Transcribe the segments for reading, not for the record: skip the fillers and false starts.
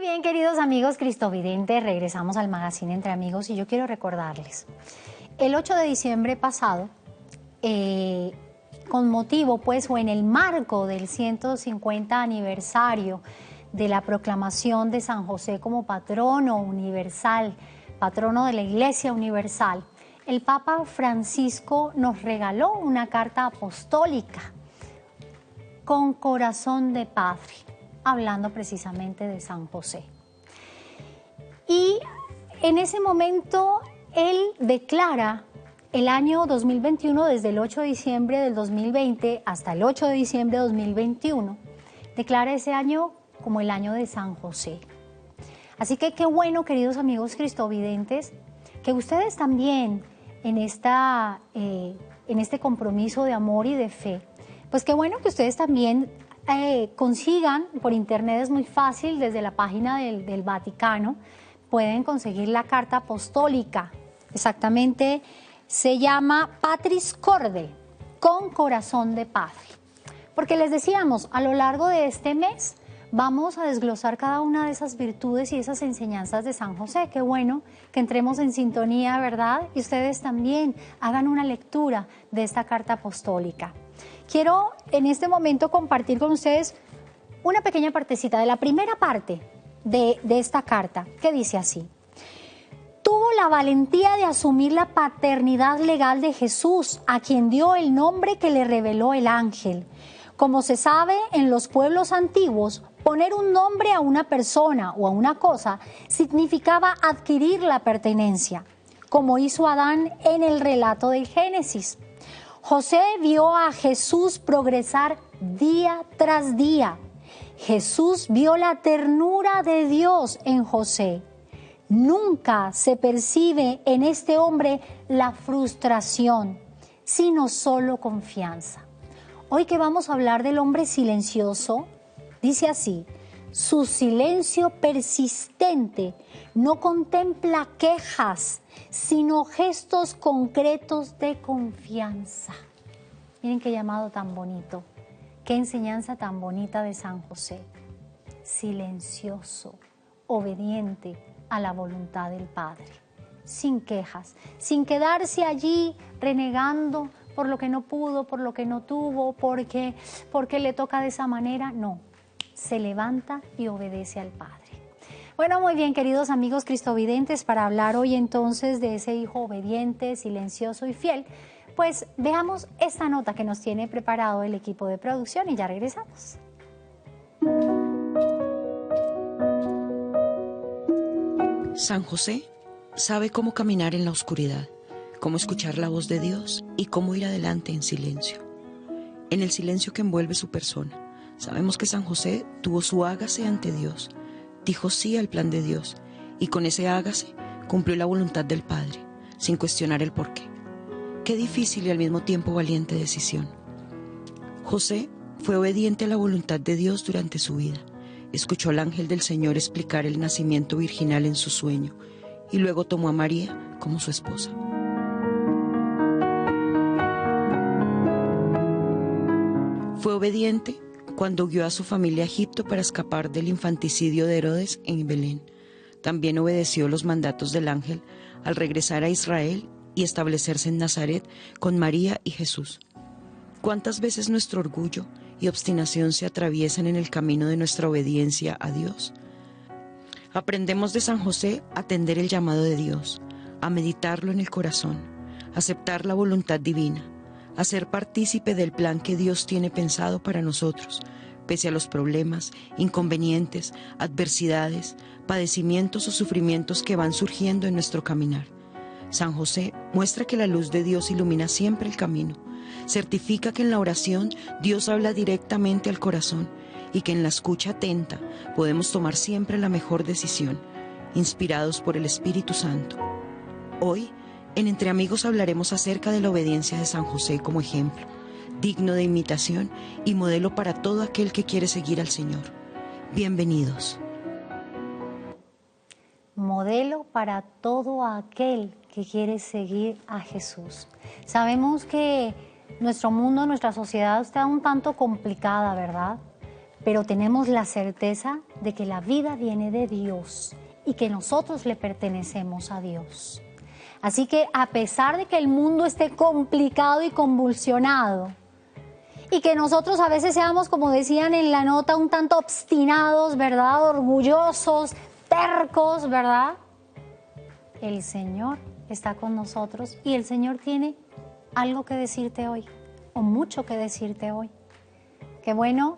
Muy bien, queridos amigos cristovidentes, regresamos al magazine Entre Amigos y yo quiero recordarles, el 8 de diciembre pasado, con motivo pues o en el marco del 150 aniversario de la proclamación de San José como patrono universal, patrono de la Iglesia Universal, el Papa Francisco nos regaló una carta apostólica con corazón de padre, hablando precisamente de San José. Y en ese momento él declara el año 2021, desde el 8 de diciembre del 2020 hasta el 8 de diciembre de 2021, declara ese año como el año de San José. Así que qué bueno, queridos amigos cristovidentes, que ustedes también en este compromiso de amor y de fe, pues qué bueno que ustedes también consigan por internet, es muy fácil, desde la página del Vaticano, pueden conseguir la carta apostólica, exactamente se llama Patris Corde, con corazón de padre. Porque les decíamos, a lo largo de este mes vamos a desglosar cada una de esas virtudes y esas enseñanzas de San José. Qué bueno que entremos en sintonía, ¿verdad? Y ustedes también hagan una lectura de esta carta apostólica. Quiero en este momento compartir con ustedes una pequeña partecita de la primera parte de esta carta, que dice así: tuvo la valentía de asumir la paternidad legal de Jesús, a quien dio el nombre que le reveló el ángel. Como se sabe, en los pueblos antiguos, poner un nombre a una persona o a una cosa significaba adquirir la pertenencia, como hizo Adán en el relato del Génesis. José vio a Jesús progresar día tras día. Jesús vio la ternura de Dios en José. Nunca se percibe en este hombre la frustración, sino solo confianza. Hoy que vamos a hablar del hombre silencioso, dice así: su silencio persistente no contempla quejas, sino gestos concretos de confianza. Miren qué llamado tan bonito, qué enseñanza tan bonita de San José. Silencioso, obediente a la voluntad del Padre, sin quejas, sin quedarse allí renegando por lo que no pudo, por lo que no tuvo, porque le toca de esa manera. No, se levanta y obedece al Padre. Bueno, muy bien, queridos amigos cristovidentes, para hablar hoy entonces de ese hijo obediente, silencioso y fiel, pues veamos esta nota que nos tiene preparado el equipo de producción y ya regresamos. San José sabe cómo caminar en la oscuridad, cómo escuchar la voz de Dios y cómo ir adelante en silencio. En el silencio que envuelve su persona, sabemos que San José tuvo su hágase ante Dios, dijo sí al plan de Dios y con ese hágase cumplió la voluntad del Padre, sin cuestionar el porqué. Qué difícil y al mismo tiempo valiente decisión. José fue obediente a la voluntad de Dios durante su vida. Escuchó al ángel del Señor explicar el nacimiento virginal en su sueño y luego tomó a María como su esposa. Fue obediente cuando guió a su familia a Egipto para escapar del infanticidio de Herodes en Belén. También obedeció los mandatos del ángel al regresar a Israel y establecerse en Nazaret con María y Jesús. ¿Cuántas veces nuestro orgullo y obstinación se atraviesan en el camino de nuestra obediencia a Dios? Aprendemos de San José a atender el llamado de Dios, a meditarlo en el corazón, a aceptar la voluntad divina, a ser partícipe del plan que Dios tiene pensado para nosotros, pese a los problemas, inconvenientes, adversidades, padecimientos o sufrimientos que van surgiendo en nuestro caminar. San José muestra que la luz de Dios ilumina siempre el camino, certifica que en la oración Dios habla directamente al corazón y que en la escucha atenta podemos tomar siempre la mejor decisión, inspirados por el Espíritu Santo. Hoy, en Entre Amigos hablaremos acerca de la obediencia de San José como ejemplo, digno de imitación y modelo para todo aquel que quiere seguir al Señor. Bienvenidos. Modelo para todo aquel que quiere seguir a Jesús. Sabemos que nuestro mundo, nuestra sociedad está un tanto complicada, ¿verdad? Pero tenemos la certeza de que la vida viene de Dios y que nosotros le pertenecemos a Dios. Así que a pesar de que el mundo esté complicado y convulsionado, y que nosotros a veces seamos, como decían en la nota, un tanto obstinados, ¿verdad? Orgullosos, tercos, ¿verdad? El Señor está con nosotros y el Señor tiene algo que decirte hoy, o mucho que decirte hoy. Qué bueno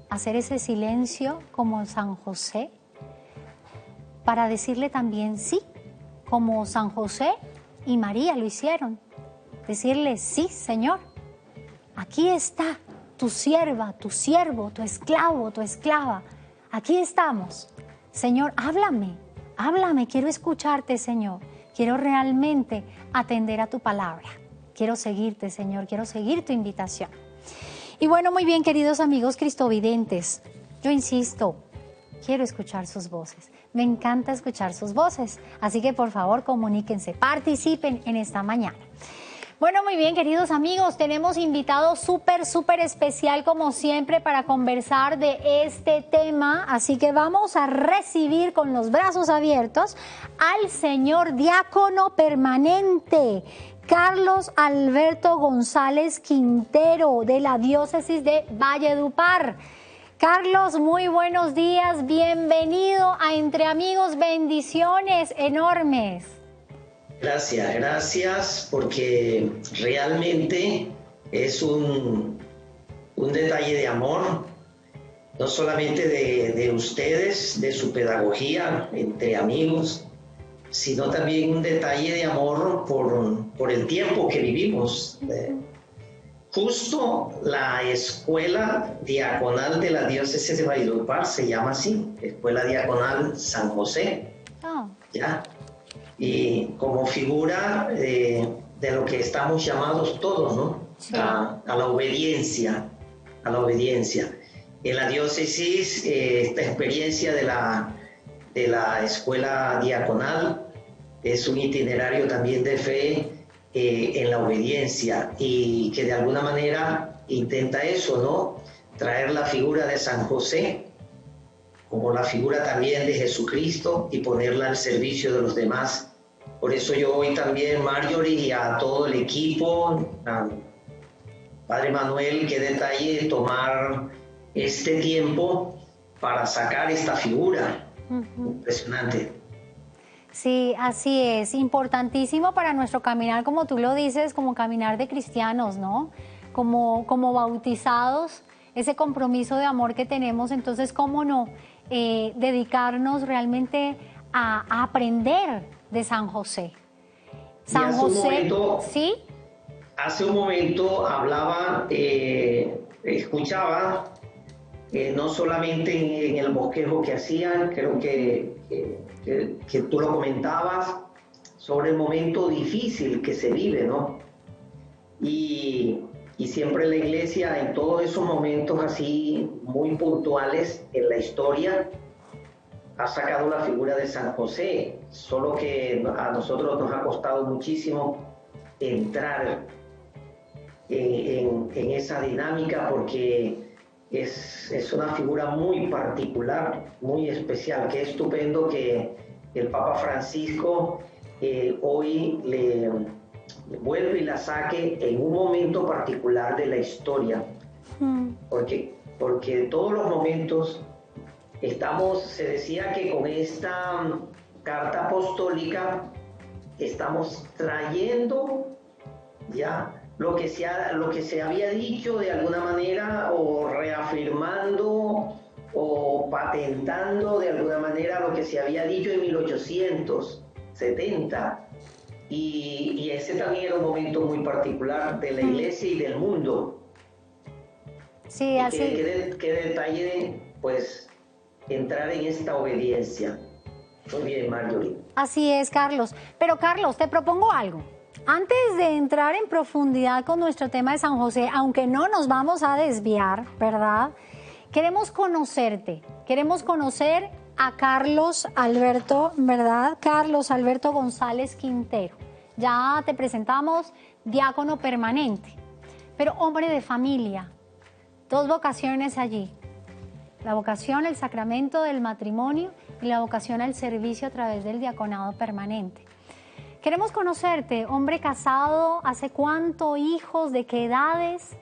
hacer ese silencio como San José, para decirle también sí, como San José y María lo hicieron. Decirle, sí, Señor, aquí está tu sierva, tu siervo, tu esclavo, tu esclava. Aquí estamos. Señor, háblame, háblame, quiero escucharte, Señor. Quiero realmente atender a tu palabra. Quiero seguirte, Señor, quiero seguir tu invitación. Y bueno, muy bien, queridos amigos cristovidentes, yo insisto, quiero escuchar sus voces. Me encanta escuchar sus voces. Así que por favor comuníquense, participen en esta mañana. Bueno, muy bien, queridos amigos, tenemos invitado súper especial como siempre para conversar de este tema. Así que vamos a recibir con los brazos abiertos al señor diácono permanente, Carlos Alberto González Quintero, de la diócesis de Valledupar. Carlos, muy buenos días, bienvenido a Entre Amigos, bendiciones enormes. Gracias, porque realmente es un detalle de amor, no solamente de ustedes, de su pedagogía entre amigos, sino también un detalle de amor por el tiempo que vivimos. Justo la escuela diaconal de la diócesis de Valledupar se llama así, Escuela Diaconal San José. ¿Ya? Y como figura de lo que estamos llamados todos, ¿no? Sí. A la obediencia, a la obediencia. En la diócesis, esta experiencia de la escuela diaconal es un itinerario también de fe en la obediencia y que de alguna manera intenta eso, ¿no? Traer la figura de San José como la figura también de Jesucristo y ponerla al servicio de los demás. Por eso yo hoy también, Marjorie, y a todo el equipo, Padre Manuel, qué detalle tomar este tiempo para sacar esta figura. Impresionante. Sí, así es, importantísimo para nuestro caminar, como tú lo dices, como caminar de cristianos, ¿no? Como bautizados, ese compromiso de amor que tenemos, entonces, ¿cómo no dedicarnos realmente a aprender de San José? San José, ¿sí? Hace un momento hablaba, escuchaba, no solamente en el bosquejo que hacían, creo que tú lo comentabas, sobre el momento difícil que se vive, ¿no? Y siempre la iglesia, en todos esos momentos así muy puntuales en la historia, ha sacado la figura de San José, solo que a nosotros nos ha costado muchísimo entrar en esa dinámica porque es una figura muy particular, muy especial. Qué estupendo que el Papa Francisco hoy le vuelve y la saque en un momento particular de la historia, porque todos los momentos se decía que con esta carta apostólica estamos trayendo ya lo que se había dicho de alguna manera, o reafirmando o patentando de alguna manera lo que se había dicho en 1870. Y ese también era un momento muy particular de la iglesia y del mundo. Sí, así. Qué detalle, pues, entrar en esta obediencia. Muy bien, Marjorie. Así es, Carlos. Pero, Carlos, te propongo algo. Antes de entrar en profundidad con nuestro tema de San José, aunque no nos vamos a desviar, ¿verdad? Queremos conocerte, queremos conocer a Carlos Alberto, ¿verdad? Carlos Alberto González Quintero. Ya te presentamos, diácono permanente, pero hombre de familia, 2 vocaciones allí. la vocación, el sacramento del matrimonio y la vocación al servicio a través del diaconado permanente. Queremos conocerte, hombre casado, ¿hace cuánto, hijos, de qué edades?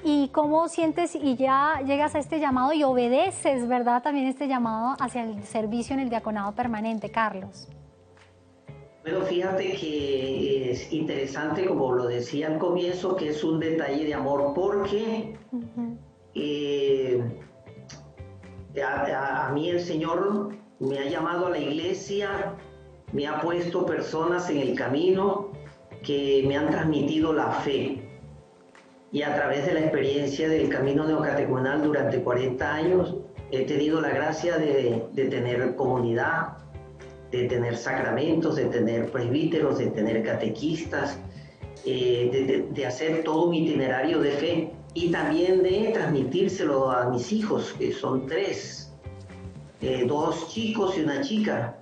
¿Y cómo sientes y ya llegas a este llamado y obedeces, verdad, también este llamado hacia el servicio en el diaconado permanente, Carlos? Bueno, fíjate que es interesante, como lo decía al comienzo, que es un detalle de amor, porque a mí el Señor me ha llamado a la iglesia, me ha puesto personas en el camino que me han transmitido la fe. Y a través de la experiencia del camino neocatecumenal durante 40 años, he tenido la gracia de tener comunidad, de tener sacramentos, de tener presbíteros, de tener catequistas, de hacer todo un itinerario de fe y también de transmitírselo a mis hijos, que son 3, 2 chicos y una chica.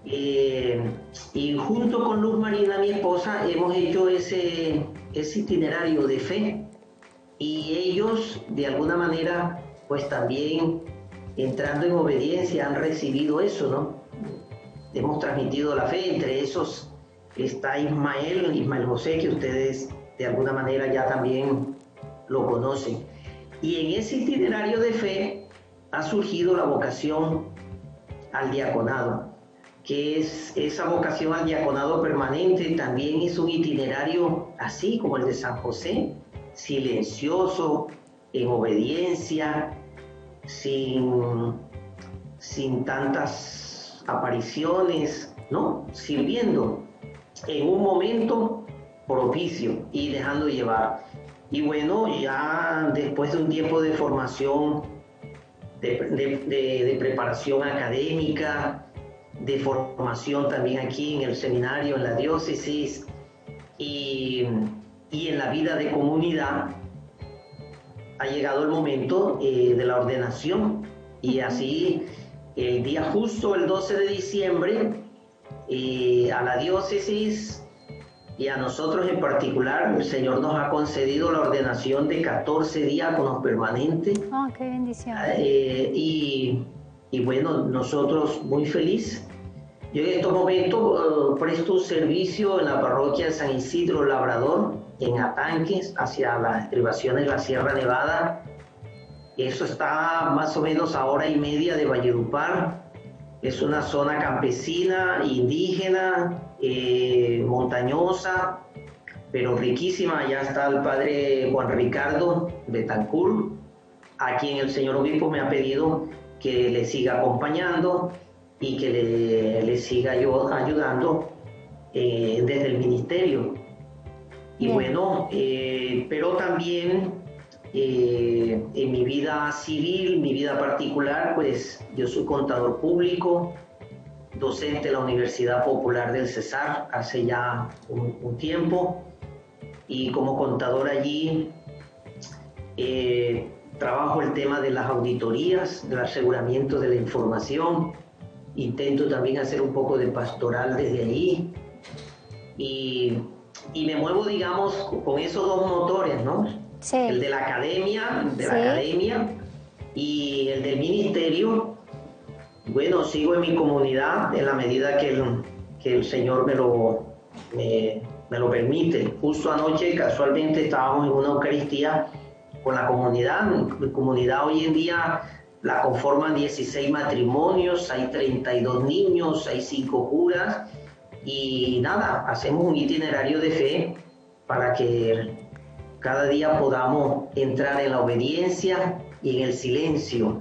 Y junto con Luz Marina, mi esposa, hemos hecho ese itinerario de fe, y ellos de alguna manera pues también entrando en obediencia han recibido eso, ¿no? Hemos transmitido la fe, entre esos está Ismael José, que ustedes de alguna manera ya también lo conocen. Y en ese itinerario de fe ha surgido la vocación al diaconado, que es esa vocación al diaconado permanente. También es un itinerario así como el de San José, silencioso, en obediencia, sin tantas apariciones, ¿no? Sirviendo en un momento propicio y dejando llevar. Y bueno, ya después de un tiempo de formación, de preparación académica, de formación también aquí en el seminario, en la diócesis y en la vida de comunidad, ha llegado el momento de la ordenación. Y así, el día justo, el 12 de diciembre, a la diócesis y a nosotros en particular, el Señor nos ha concedido la ordenación de 14 diáconos permanentes. ¡Oh, qué bendición! Y bueno, nosotros muy felices. Yo en estos momentos presto un servicio en la parroquia de San Isidro Labrador, en Atanques, hacia las estribaciones de la Sierra Nevada. Eso está más o menos a 1:30 de Valledupar. Es una zona campesina, indígena, montañosa, pero riquísima. Allá está el padre Juan Ricardo Betancur, a quien el señor obispo me ha pedido que le siga acompañando y que le siga yo ayudando desde el ministerio. Y bueno, pero también en mi vida civil, mi vida particular, pues yo soy contador público, docente de la Universidad Popular del Cesar hace ya un tiempo, y como contador allí trabajo el tema de las auditorías, del aseguramiento de la información. Intento también hacer un poco de pastoral desde allí y me muevo, digamos, con esos 2 motores, ¿no? Sí. El de la academia, Sí. Y el del ministerio. Bueno, sigo en mi comunidad en la medida que el Señor me lo permite. Justo anoche, casualmente, estábamos en una Eucaristía con la comunidad. Mi comunidad hoy en día la conforman 16 matrimonios, hay 32 niños, hay 5 curas, y nada, hacemos un itinerario de fe para que cada día podamos entrar en la obediencia y en el silencio.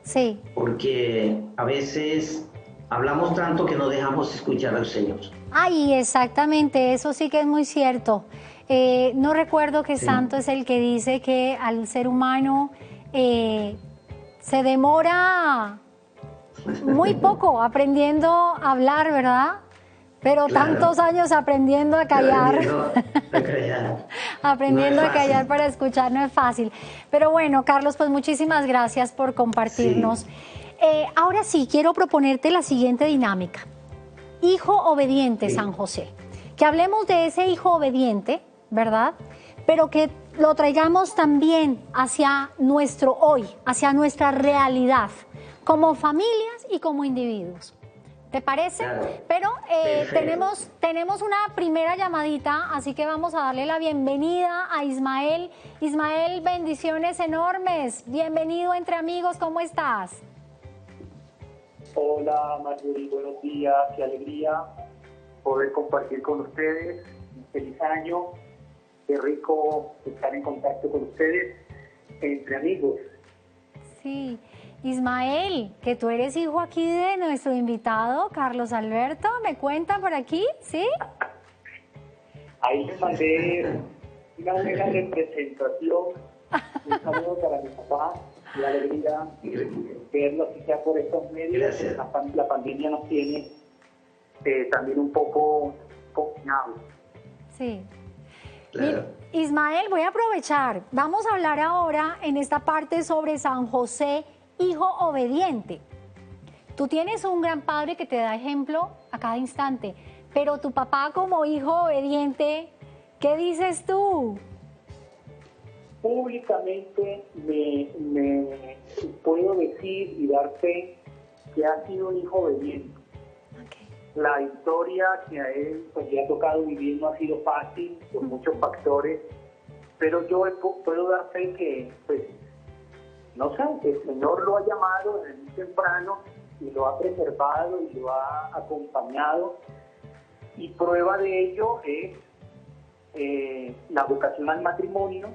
Sí. Porque a veces hablamos tanto que no dejamos escuchar al Señor. Ay, exactamente, eso sí que es muy cierto. No recuerdo qué santo es el que dice que al ser humano se demora muy poco aprendiendo a hablar, ¿verdad? Pero claro, tantos años aprendiendo a callar. Aprendiendo a callar para escuchar no es fácil. Pero bueno, Carlos, pues muchísimas gracias por compartirnos. Sí. Ahora sí, quiero proponerte la siguiente dinámica. Hijo obediente, sí. San José. Que hablemos de ese hijo obediente, ¿verdad? Pero que lo traigamos también hacia nuestro hoy, hacia nuestra realidad, como familias y como individuos. ¿Te parece? Claro. Pero tenemos una primera llamadita, así que vamos a darle la bienvenida a Ismael. Ismael, bendiciones enormes. Bienvenido Entre Amigos, ¿cómo estás? Hola Marjorie, buenos días, qué alegría poder compartir con ustedes. Un feliz año, qué rico estar en contacto con ustedes, Entre Amigos. Sí. Ismael, que tú eres hijo aquí de nuestro invitado, Carlos Alberto, ¿me cuentan por aquí? ¿Sí? Ahí les mandé una buena representación, un saludo para mi papá, qué alegría verlo así sea por estos medios. La pandemia nos tiene también un poco confinados. Sí. Claro. Ismael, voy a aprovechar, vamos a hablar ahora en esta parte sobre San José, hijo obediente. Tú tienes un gran padre que te da ejemplo a cada instante, pero tu papá como hijo obediente, ¿qué dices tú? Públicamente me puedo decir y dar fe que ha sido un hijo obediente. Okay. La historia que a él pues, le ha tocado vivir no ha sido fácil por muchos factores, pero yo puedo dar fe que pues, no sé, el Señor lo ha llamado desde muy temprano y lo ha preservado y lo ha acompañado. Y prueba de ello es la vocación al matrimonio,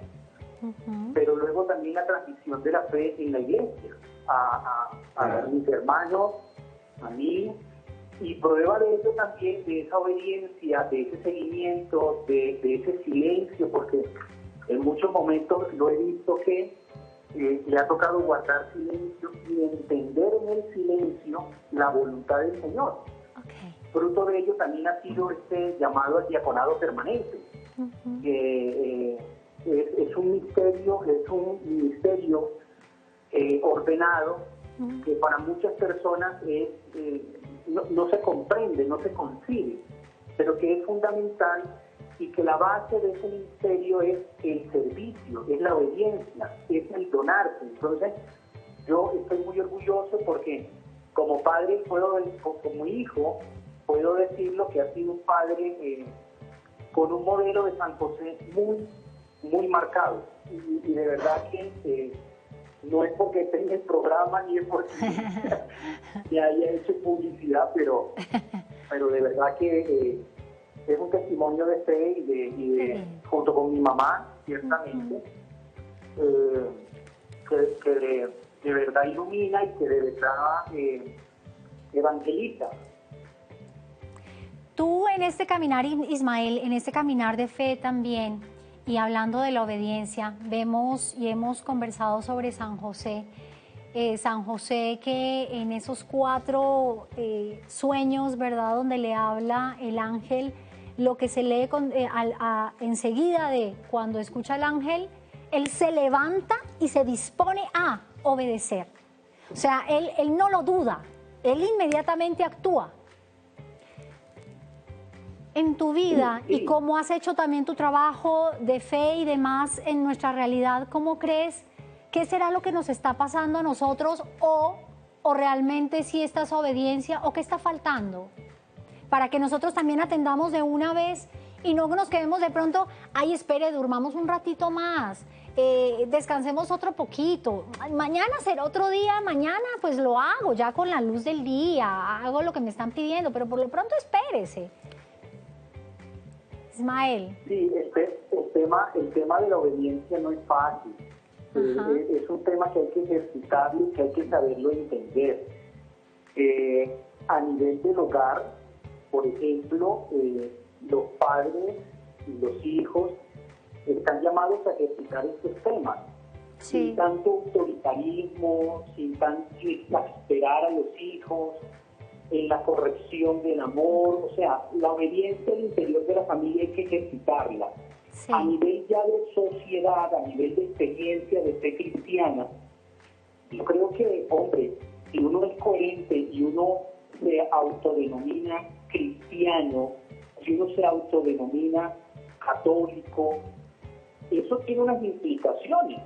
pero luego también la transmisión de la fe en la iglesia, a mis hermanos, a mí. Y prueba de ello también de esa obediencia, de ese seguimiento, de ese silencio, porque en muchos momentos lo he visto que le ha tocado guardar silencio y entender en el silencio la voluntad del Señor. Okay. Fruto de ello también ha sido este llamado al diaconado permanente, que es un ministerio ordenado que para muchas personas no se comprende, no se concibe, pero que es fundamental y que la base de ese ministerio es el servicio, es la obediencia, es el donarse. Entonces, yo estoy muy orgulloso porque como padre, como hijo, puedo decirlo que ha sido un padre con un modelo de San José muy, muy marcado. Y de verdad que no es porque esté en el programa ni es porque me haya hecho publicidad, pero de verdad que es un testimonio de fe y de junto con mi mamá, ciertamente, que de verdad ilumina y que de verdad evangeliza. Tú en este caminar, Ismael, en este caminar de fe también, y hablando de la obediencia, vemos y hemos conversado sobre San José. San José que en esos 4 sueños, ¿verdad?, donde le habla el ángel, lo que se lee enseguida de cuando escucha al ángel, él se levanta y se dispone a obedecer. O sea, él no lo duda, él inmediatamente actúa. En tu vida y cómo has hecho también tu trabajo de fe y demás en nuestra realidad, ¿cómo crees qué será lo que nos está pasando a nosotros o realmente si esta es obediencia o qué está faltando? Para que nosotros también atendamos de una vez y no nos quedemos de pronto, ay, espere, durmamos un ratito más, descansemos otro poquito, mañana será otro día, mañana pues lo hago ya con la luz del día, hago lo que me están pidiendo, pero por lo pronto espérese. Ismael. Sí, el tema de la obediencia no es fácil. Es un tema que hay que ejercitarlo y que hay que saberlo entender. A nivel del hogar, por ejemplo, los padres y los hijos están llamados a ejercitar estos temas. Sí. Sin tanto autoritarismo, sin exasperar a los hijos, en la corrección del amor, o sea, la obediencia al interior de la familia hay que ejercitarla. Sí. A nivel ya de sociedad, a nivel de experiencia de fe cristiana, yo creo que, hombre, si uno es coherente y uno se autodenomina cristiano, si uno se autodenomina católico, eso tiene unas implicaciones.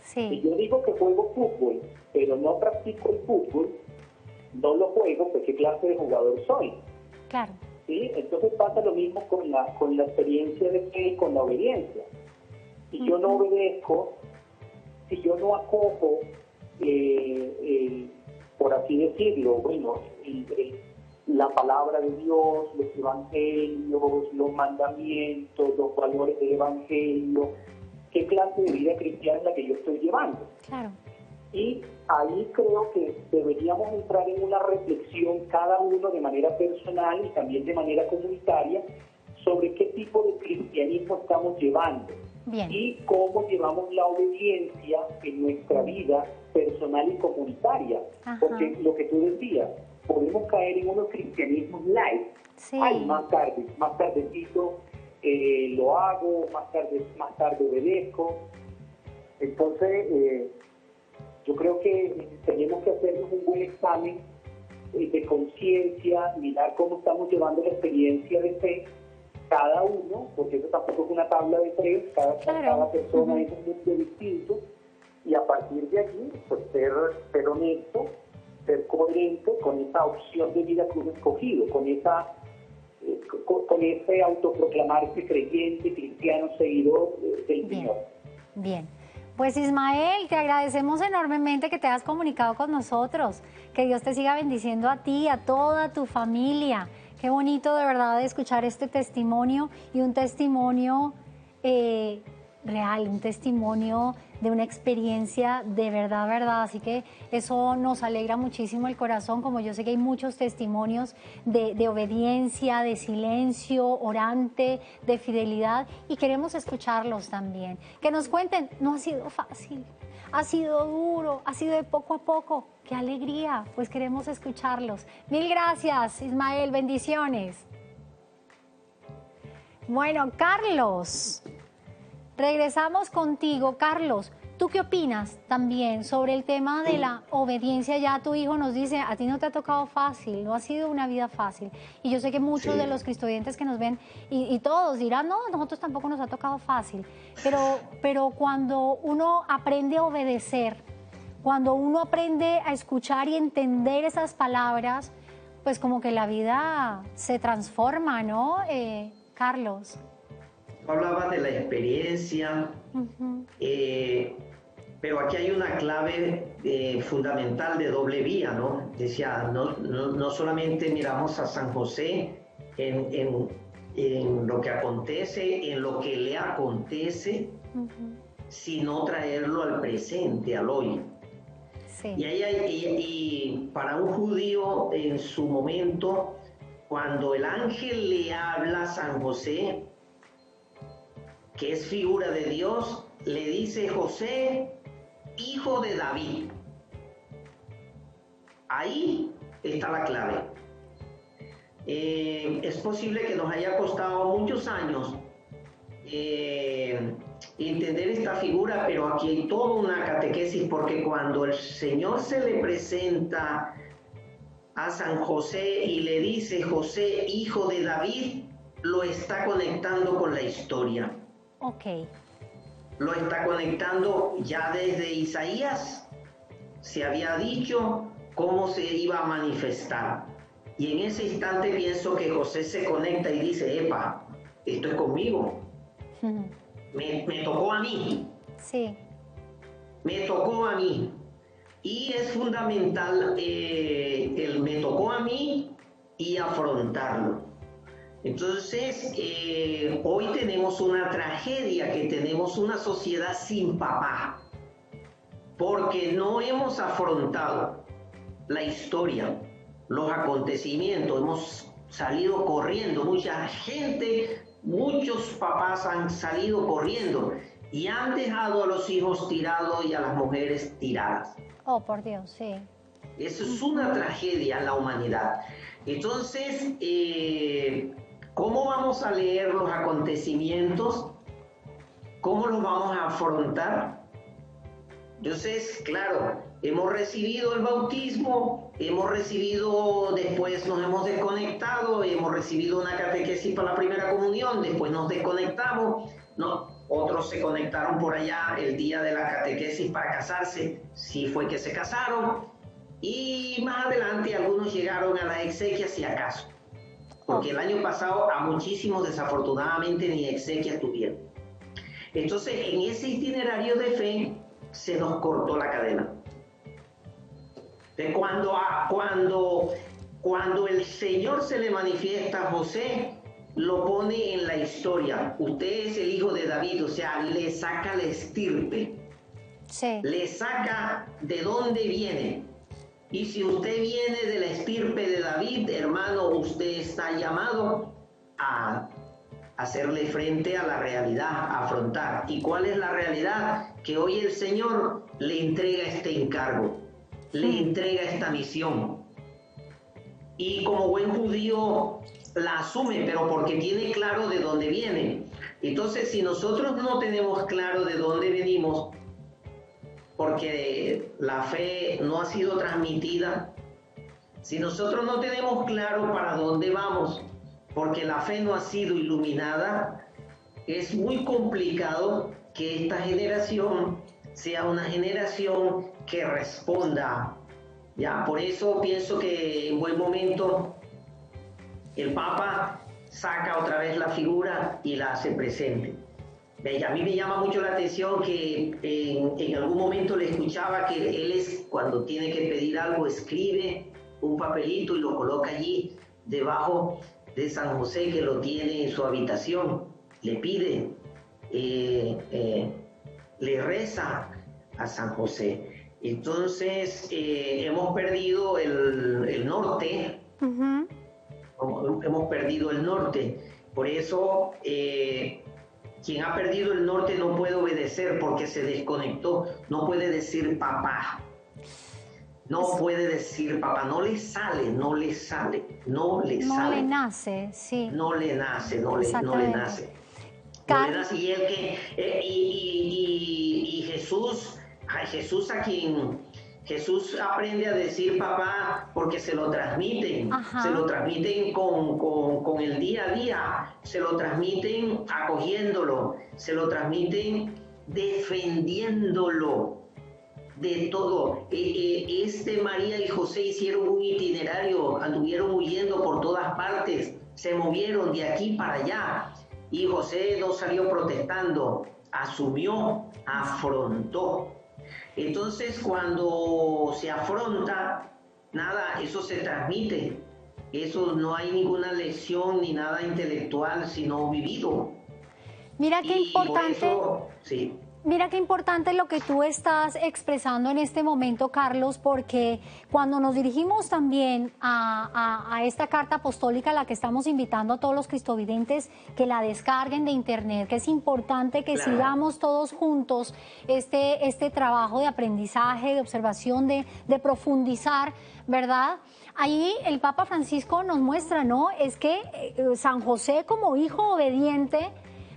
Sí. Si yo digo que juego fútbol, pero no practico el fútbol, no lo juego, pues ¿qué clase de jugador soy? Claro. ¿Sí? Entonces pasa lo mismo con la experiencia de fe y con la obediencia. Si yo no obedezco, si yo no acojo, por así decirlo, bueno, la palabra de Dios, los evangelios, los mandamientos, los valores del evangelio, ¿qué clase de vida cristiana es la que yo estoy llevando? Claro. Y ahí creo que deberíamos entrar en una reflexión cada uno de manera personal y también de manera comunitaria sobre qué tipo de cristianismo estamos llevando. Bien. Y cómo llevamos la obediencia en nuestra vida personal y comunitaria. Ajá. Porque lo que tú decías, podemos caer en unos cristianismos light. Sí. Ay, más tardecito lo hago, más tarde obedezco. Entonces, yo creo que tenemos que hacernos un buen examen de conciencia, mirar cómo estamos llevando la experiencia de fe cada uno, porque eso tampoco es una tabla de 3, cada persona es un mundo distinto, y a partir de allí, pues ser honesto, ser coherente con esa opción de vida que uno ha escogido, con ese autoproclamarse creyente, cristiano, seguidor del Señor. Bien. Pues Ismael, te agradecemos enormemente que te hayas comunicado con nosotros. Que Dios te siga bendiciendo a ti, a toda tu familia. Qué bonito de verdad escuchar este testimonio y un testimonio real, un testimonio de una experiencia de verdad, verdad. Así que eso nos alegra muchísimo el corazón, como yo sé que hay muchos testimonios de obediencia, de silencio, orante, de fidelidad, y queremos escucharlos también. Que nos cuenten, no ha sido fácil, ha sido duro, ha sido de poco a poco. ¡Qué alegría! Pues queremos escucharlos. Mil gracias, Ismael, bendiciones. Bueno, Carlos, regresamos contigo. Carlos, ¿tú qué opinas también sobre el tema de la obediencia? Ya tu hijo nos dice, a ti no te ha tocado fácil, no ha sido una vida fácil. Y yo sé que muchos de los cristoyentes que nos ven, y todos dirán, no, nosotros tampoco nos ha tocado fácil. Pero cuando uno aprende a obedecer, cuando uno aprende a escuchar y entender esas palabras, pues como que la vida se transforma, ¿no, Carlos? Hablabas de la experiencia, pero aquí hay una clave fundamental de doble vía, ¿no? Decía, no solamente miramos a San José en lo que acontece, en lo que le acontece, sino traerlo al presente, al hoy. Sí. Y para un judío en su momento, cuando el ángel le habla a San José, que es figura de Dios, le dice: José, hijo de David. Ahí está la clave. Es posible que nos haya costado muchos años entender esta figura, pero aquí hay toda una catequesis, porque cuando el Señor se le presenta a San José y le dice: José, hijo de David, lo está conectando con la historia. Ok. Lo está conectando ya desde Isaías. Se había dicho cómo se iba a manifestar. Y en ese instante pienso que José se conecta y dice: epa, esto es conmigo. Me tocó a mí. Sí. Me tocó a mí. Y es fundamental el me tocó a mí y afrontarlo. Entonces, hoy tenemos una tragedia, que tenemos una sociedad sin papá, porque no hemos afrontado la historia, los acontecimientos, hemos salido corriendo, mucha gente, muchos papás han salido corriendo y han dejado a los hijos tirados y a las mujeres tiradas. Oh, por Dios, sí. Eso es una tragedia en la humanidad. Entonces, ¿cómo vamos a leer los acontecimientos? ¿Cómo los vamos a afrontar? Entonces, claro, hemos recibido el bautismo, después nos hemos desconectado, hemos recibido una catequesis para la primera comunión, después nos desconectamos. No, otros se conectaron por allá el día de la catequesis para casarse, sí fue que se casaron, y más adelante algunos llegaron a las exequias y acaso, porque el año pasado a muchísimos desafortunadamente ni exequias tuvieron. Entonces en ese itinerario de fe se nos cortó la cadena. De cuando el Señor se le manifiesta a José, lo pone en la historia. Usted es el hijo de David, o sea, le saca la estirpe. Sí. Le saca de dónde viene. Y si usted viene de la estirpe de David, hermano, usted está llamado a hacerle frente a la realidad, a afrontar. ¿Y cuál es la realidad? Que hoy el Señor le entrega este encargo, le entrega esta misión. Y como buen judío la asume, pero porque tiene claro de dónde viene. Entonces, si nosotros no tenemos claro de dónde venimos, porque la fe no ha sido transmitida, si nosotros no tenemos claro para dónde vamos, porque la fe no ha sido iluminada, es muy complicado que esta generación sea una generación que responda. Ya, por eso pienso que en buen momento el Papa saca otra vez la figura y la hace presente. A mí me llama mucho la atención que en algún momento le escuchaba que él cuando tiene que pedir algo, escribe un papelito y lo coloca allí debajo de San José, que lo tiene en su habitación. Le pide, le reza a San José. Entonces hemos perdido el norte. Uh-huh. Hemos perdido el norte. Por eso quien ha perdido el norte no puede obedecer porque se desconectó. No puede decir papá. No puede decir papá. No le sale. No le nace, sí. No le nace. Y Jesús a quien Jesús aprende a decir papá porque se lo transmiten. Ajá. Se lo transmiten con el día a día, se lo transmiten acogiéndolo, se lo transmiten defendiéndolo de todo. María y José hicieron un itinerario, anduvieron huyendo por todas partes, se movieron de aquí para allá y José no salió protestando, asumió, afrontó. Entonces, cuando se afronta, nada, eso se transmite. Eso no hay ninguna lección ni nada intelectual, sino vivido. Mira qué importante. Eso, sí. Mira qué importante lo que tú estás expresando en este momento, Carlos, porque cuando nos dirigimos también a esta carta apostólica a la que estamos invitando a todos los cristovidentes que la descarguen de internet, que es importante que sigamos todos juntos este trabajo de aprendizaje, de observación, de profundizar, ¿verdad? Ahí el Papa Francisco nos muestra, ¿no? Es que San José como hijo obediente,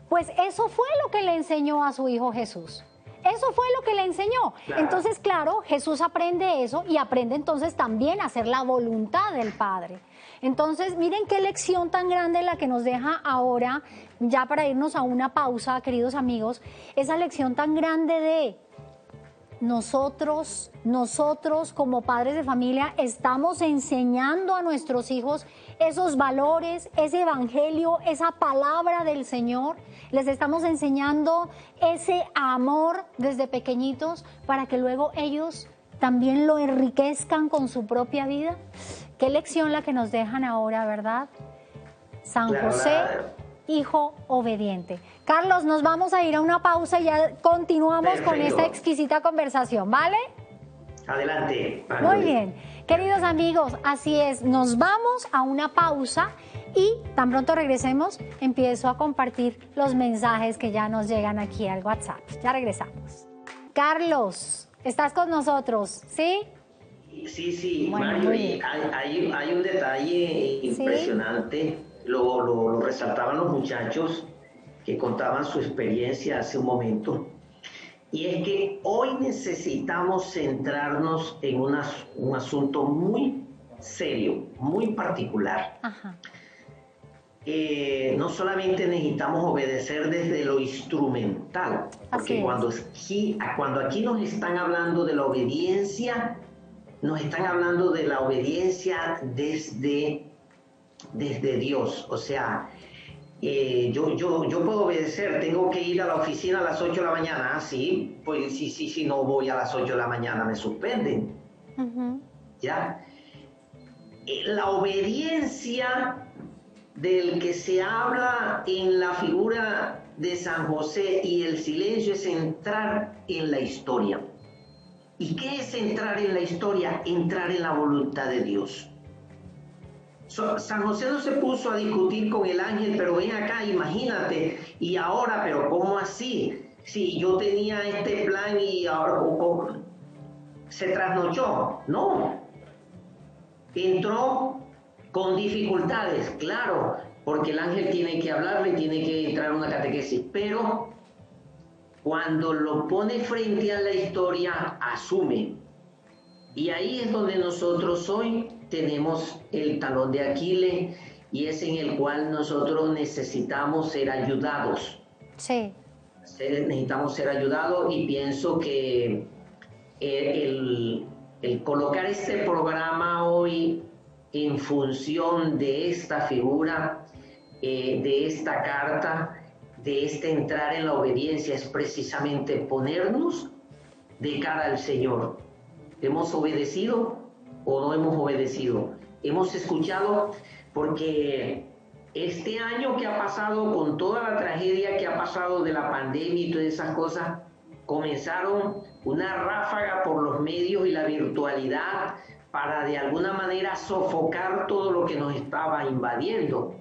pues eso fue lo que le enseñó a su hijo Jesús. Eso fue lo que le enseñó. Claro. Entonces, claro, Jesús aprende eso y aprende entonces también a hacer la voluntad del Padre. Entonces, miren qué lección tan grande la que nos deja ahora, ya para irnos a una pausa, queridos amigos, esa lección tan grande de nosotros como padres de familia estamos enseñando a nuestros hijos esos valores, ese evangelio, esa palabra del Señor. Les estamos enseñando ese amor desde pequeñitos para que luego ellos también lo enriquezcan con su propia vida. Qué lección la que nos dejan ahora, ¿verdad? San José, hijo obediente. Carlos, nos vamos a ir a una pausa y ya continuamos. Perfecto. Con esta exquisita conversación, ¿vale? Adelante. Muy bien. Queridos amigos, así es, nos vamos a una pausa y tan pronto regresemos, empiezo a compartir los mensajes que ya nos llegan aquí al WhatsApp. Ya regresamos. Carlos, ¿estás con nosotros? ¿Sí? Sí, bueno, Mario, hay un detalle impresionante. ¿Sí? Lo resaltaban los muchachos que contaban su experiencia hace un momento. Y es que hoy necesitamos centrarnos en un asunto muy serio, muy particular. Ajá. no solamente necesitamos obedecer desde lo instrumental, porque cuando aquí nos están hablando de la obediencia, nos están hablando de la obediencia desde Dios. O sea, yo puedo obedecer, tengo que ir a la oficina a las 8 de la mañana, sí, pues si no voy a las 8 de la mañana me suspenden. ¿Ya? La obediencia del que se habla en la figura de San José y el silencio es entrar en la historia. ¿Y qué es entrar en la historia? Entrar en la voluntad de Dios. San José no se puso a discutir con el ángel, pero ven acá, imagínate, y ahora, pero ¿cómo así? Si yo tenía este plan y ahora se trasnochó. No. Entró con dificultades, claro, porque el ángel tiene que hablarle, tiene que entrar a una catequesis, pero cuando lo pone frente a la historia, asume. Y ahí es donde nosotros hoy tenemos el talón de Aquiles y es en el cual nosotros necesitamos ser ayudados. Sí. Necesitamos ser ayudados y pienso que el colocar este programa hoy en función de esta figura, de esta carta, de este entrar en la obediencia, es precisamente ponernos de cara al Señor. ¿Hemos obedecido o no hemos obedecido? ¿Hemos escuchado? Porque este año que ha pasado, con toda la tragedia que ha pasado de la pandemia y todas esas cosas, comenzaron una ráfaga por los medios y la virtualidad para de alguna manera sofocar todo lo que nos estaba invadiendo.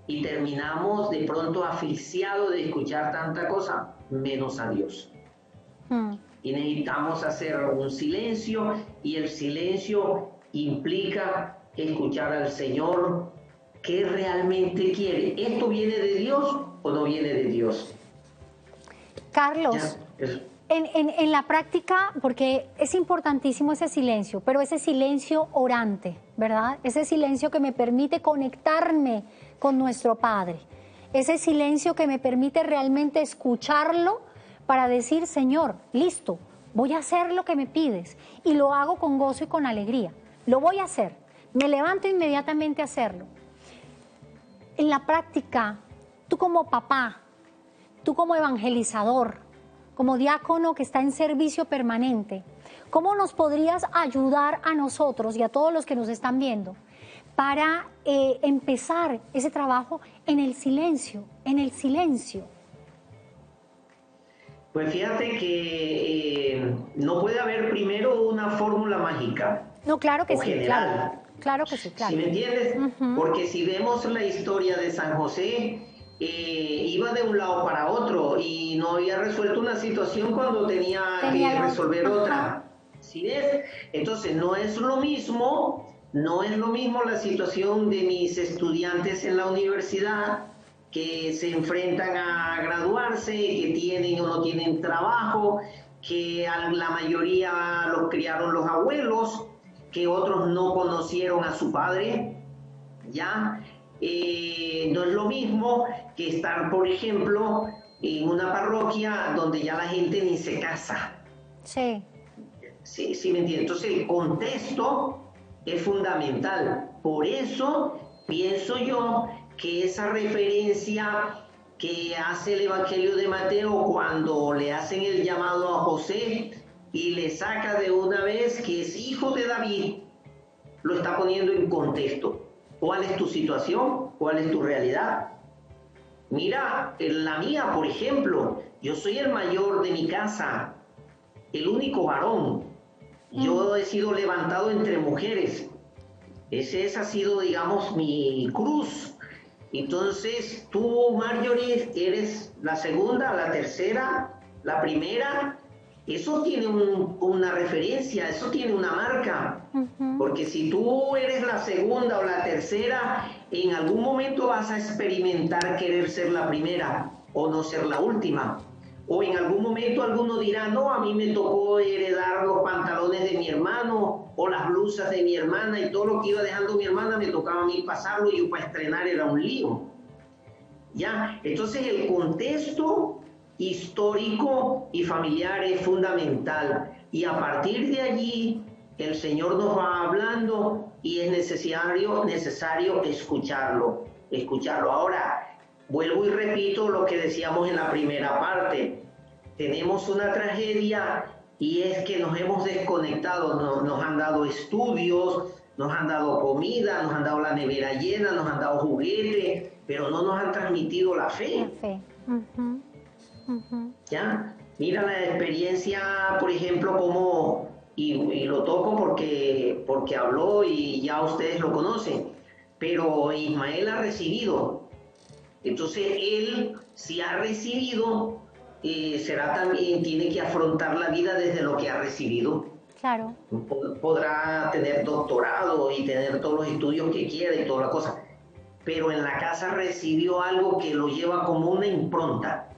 Y terminamos de pronto asfixiados de escuchar tanta cosa, menos a Dios. Y necesitamos hacer un silencio, y el silencio implica escuchar al Señor, ¿qué realmente quiere? ¿Esto viene de Dios o no viene de Dios? Carlos, en la práctica, porque es importantísimo ese silencio, pero ese silencio orante, ¿verdad? Ese silencio que me permite conectarme con nuestro Padre, ese silencio que me permite realmente escucharlo para decir, Señor, listo, voy a hacer lo que me pides y lo hago con gozo y con alegría. Lo voy a hacer, me levanto inmediatamente a hacerlo. En la práctica, tú como papá, tú como evangelizador, como diácono que está en servicio permanente, ¿cómo nos podrías ayudar a nosotros y a todos los que nos están viendo para empezar ese trabajo en el silencio, en el silencio? Pues fíjate que no puede haber primero una fórmula mágica. No, claro que sí, general. Claro que sí, claro. ¿Sí me entiendes? Porque si vemos la historia de San José, iba de un lado para otro y no había resuelto una situación cuando tenía que resolver otra. ¿Sí ves? Entonces no es lo mismo la situación de mis estudiantes en la universidad que se enfrentan a graduarse, que tienen o no tienen trabajo, que a la mayoría los criaron los abuelos, que otros no conocieron a su padre, ¿ya? No es lo mismo que estar, por ejemplo, en una parroquia donde ya la gente ni se casa. Sí. Sí, me entiendes. Entonces el contexto es fundamental. Por eso pienso yo que esa referencia que hace el Evangelio de Mateo cuando le hacen el llamado a José y le saca de una vez que es hijo de David, lo está poniendo en contexto. ¿Cuál es tu situación? ¿Cuál es tu realidad? Mira, en la mía, por ejemplo, yo soy el mayor de mi casa, el único varón. Yo he sido levantado entre mujeres. Esa ha sido, digamos, mi cruz. Entonces, tú, Marjorie, eres la segunda, la tercera, la primera. Eso tiene una referencia, eso tiene una marca. Porque si tú eres la segunda o la tercera, en algún momento vas a experimentar querer ser la primera o no ser la última. O en algún momento alguno dirá, no, a mí me tocó heredar los pantalones de mi hermano o las blusas de mi hermana y todo lo que iba dejando mi hermana me tocaba a mí pasarlo y yo para estrenar era un lío. ¿ya? Entonces el contexto histórico y familiar es fundamental, y a partir de allí el Señor nos va hablando y es necesario escucharlo. Ahora, vuelvo y repito lo que decíamos en la primera parte. Tenemos una tragedia y es que nos hemos desconectado, nos han dado estudios, nos han dado comida, nos han dado la nevera llena, nos han dado juguetes, pero no nos han transmitido la fe. La fe. ¿Ya? Mira la experiencia, por ejemplo, como, y lo toco porque habló y ya ustedes lo conocen, pero Ismael ha recibido. Entonces él, si ha recibido, será también, tiene que afrontar la vida desde lo que ha recibido. Claro. Podrá tener doctorado y tener todos los estudios que quiera y toda la cosa, pero en la casa recibió algo que lo lleva como una impronta,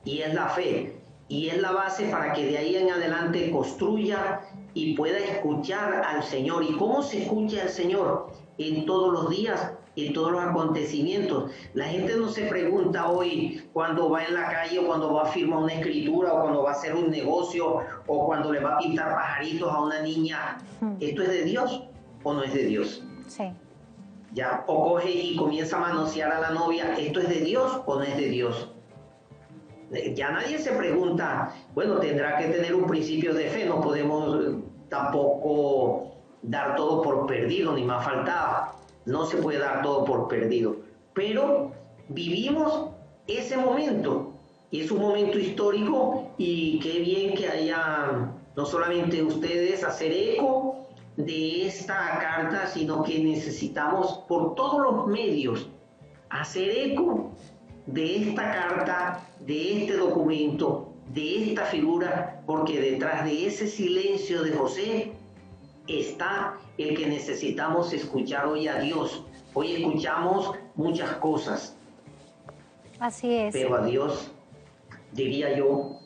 y es la fe, y es la base para que de ahí en adelante construya y pueda escuchar al Señor. ¿Y cómo se escucha al Señor? En todos los días, en todos los acontecimientos. La gente no se pregunta hoy cuando va en la calle, o cuando va a firmar una escritura, o cuando va a hacer un negocio, o cuando le va a pintar pajaritos a una niña, ¿esto es de Dios o no es de Dios? Sí. Ya, o coge y comienza a manosear a la novia, ¿esto es de Dios o no es de Dios? Ya nadie se pregunta, bueno, tendrá que tener un principio de fe, no podemos tampoco dar todo por perdido, ni más faltaba, no se puede dar todo por perdido, pero vivimos ese momento, y es un momento histórico, y qué bien que haya no solamente ustedes hacer eco de esta carta, sino que necesitamos por todos los medios hacer eco de esta carta, de este documento, de esta figura, porque detrás de ese silencio de José está el que necesitamos escuchar hoy a Dios. Hoy escuchamos muchas cosas. Así es. Pero a Dios, diría yo.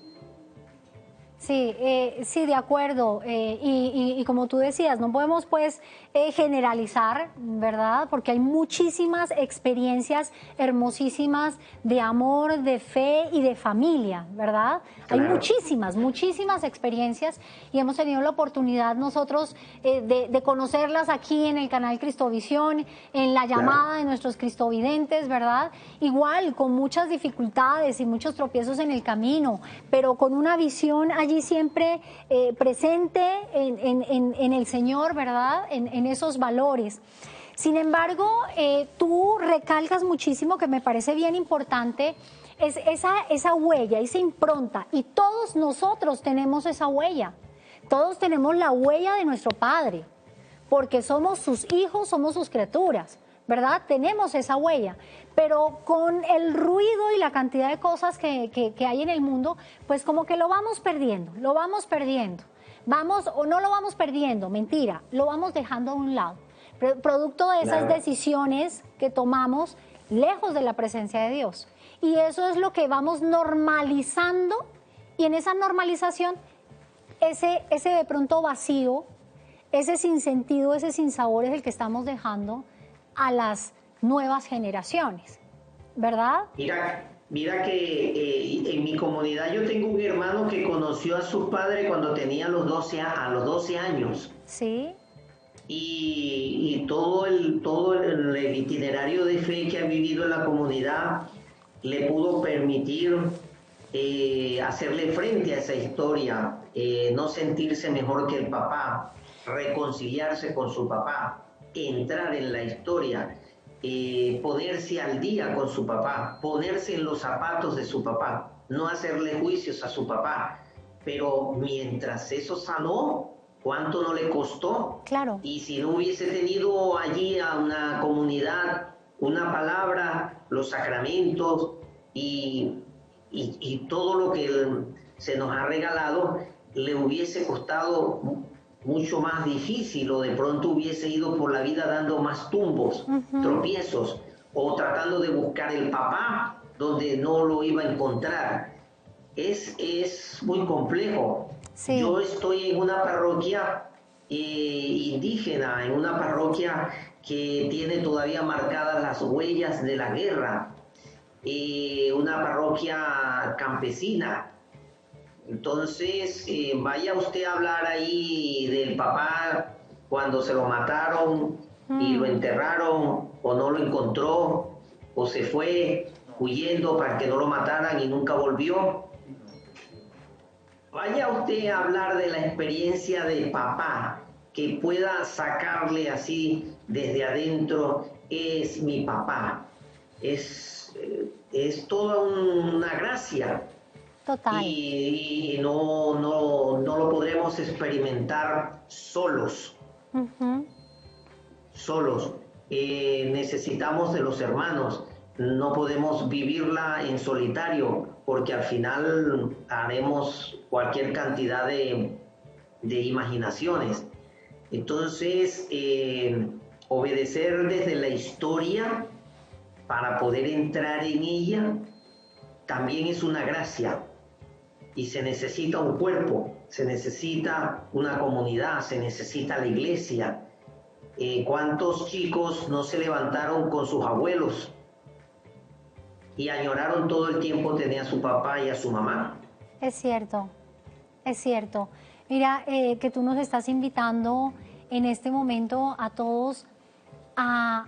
Sí, sí, de acuerdo. Y como tú decías, no podemos pues generalizar, ¿verdad? Porque hay muchísimas experiencias hermosísimas de amor, de fe y de familia, ¿verdad? Claro. Hay muchísimas experiencias, y hemos tenido la oportunidad nosotros de conocerlas aquí en el canal Cristovisión, en la llamada claro. de nuestros cristovidentes, ¿verdad? Igual, con muchas dificultades y muchos tropiezos en el camino, pero con una visión allí siempre presente en el Señor, ¿verdad? En esos valores. Sin embargo, tú recalcas muchísimo, que me parece bien importante, es esa huella, esa impronta, y todos nosotros tenemos esa huella, todos tenemos la huella de nuestro Padre, porque somos sus hijos, somos sus criaturas, ¿verdad? Tenemos esa huella, pero con el ruido y la cantidad de cosas que hay en el mundo, pues como que lo vamos perdiendo, o no lo vamos perdiendo, mentira, lo vamos dejando a un lado, producto de esas decisiones que tomamos lejos de la presencia de Dios. Y eso es lo que vamos normalizando, y en esa normalización, ese de pronto vacío, ese sinsentido, ese sinsabor es el que estamos dejando a las nuevas generaciones, ¿verdad? Mira que en mi comunidad yo tengo un hermano que conoció a su padre cuando tenía a los 12 años. Sí. Y todo el itinerario de fe que ha vivido en la comunidad le pudo permitir hacerle frente a esa historia, no sentirse mejor que el papá, reconciliarse con su papá, entrar en la historia, ponerse al día con su papá, ponerse en los zapatos de su papá, no hacerle juicios a su papá. Pero mientras eso sanó, ¿cuánto no le costó? Claro. Y si no hubiese tenido allí a una comunidad, una palabra, los sacramentos y todo lo que se nos ha regalado, le hubiese costado mucho más difícil, o de pronto hubiese ido por la vida dando más tumbos, tropiezos, o tratando de buscar el papá donde no lo iba a encontrar. Es muy complejo. Sí. Yo estoy en una parroquia indígena, en una parroquia que tiene todavía marcadas las huellas de la guerra, una parroquia campesina. Entonces, vaya usted a hablar ahí del papá cuando se lo mataron y lo enterraron, o no lo encontró, o se fue huyendo para que no lo mataran y nunca volvió. Vaya usted a hablar de la experiencia del papá, que pueda sacarle así desde adentro, es mi papá. Es toda una gracia. Total. Y no lo podremos experimentar solos. Solos. Necesitamos de los hermanos. No podemos vivirla en solitario, porque al final haremos cualquier cantidad de imaginaciones. Entonces, obedecer desde la historia para poder entrar en ella también es una gracia. Y se necesita un cuerpo, se necesita una comunidad, se necesita la iglesia. ¿Cuántos chicos no se levantaron con sus abuelos y añoraron todo el tiempo tener a su papá y a su mamá? Es cierto, es cierto. Mira, que tú nos estás invitando en este momento a todos a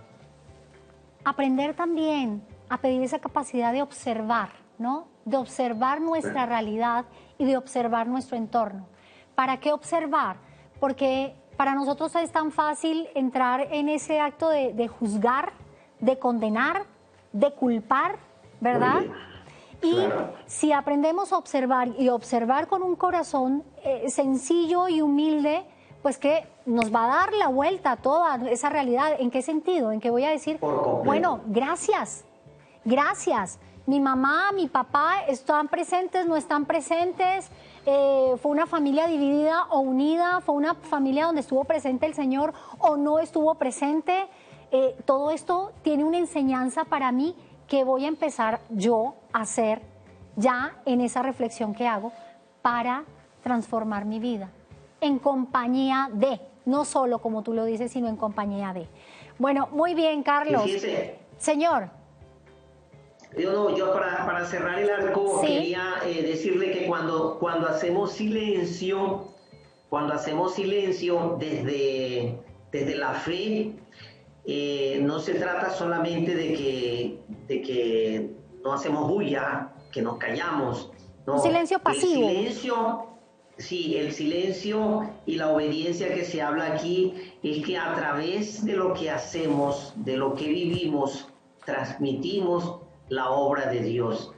aprender también, a pedir esa capacidad de observar, ¿no? De observar nuestra realidad y de observar nuestro entorno. ¿Para qué observar? Porque para nosotros es tan fácil entrar en ese acto de juzgar, de condenar, de culpar, ¿verdad? Y claro, si aprendemos a observar y observar con un corazón sencillo y humilde, pues que nos va a dar la vuelta a toda esa realidad. ¿En qué sentido? En que voy a decir, bueno, gracias, gracias. Mi mamá, mi papá están presentes, no están presentes, fue una familia dividida o unida, fue una familia donde estuvo presente el Señor o no estuvo presente. Todo esto tiene una enseñanza para mí que voy a empezar yo a hacer ya en esa reflexión que hago para transformar mi vida en compañía de, no solo como tú lo dices, sino en compañía de. Bueno, muy bien, Carlos. Señor. Yo para cerrar el arco, ¿sí?, quería decirle que cuando hacemos silencio desde la fe, no se trata solamente de que no hacemos bulla, que nos callamos. No, un silencio pasivo. El silencio y la obediencia que se habla aquí es que a través de lo que hacemos, de lo que vivimos, transmitimos la obra de Dios.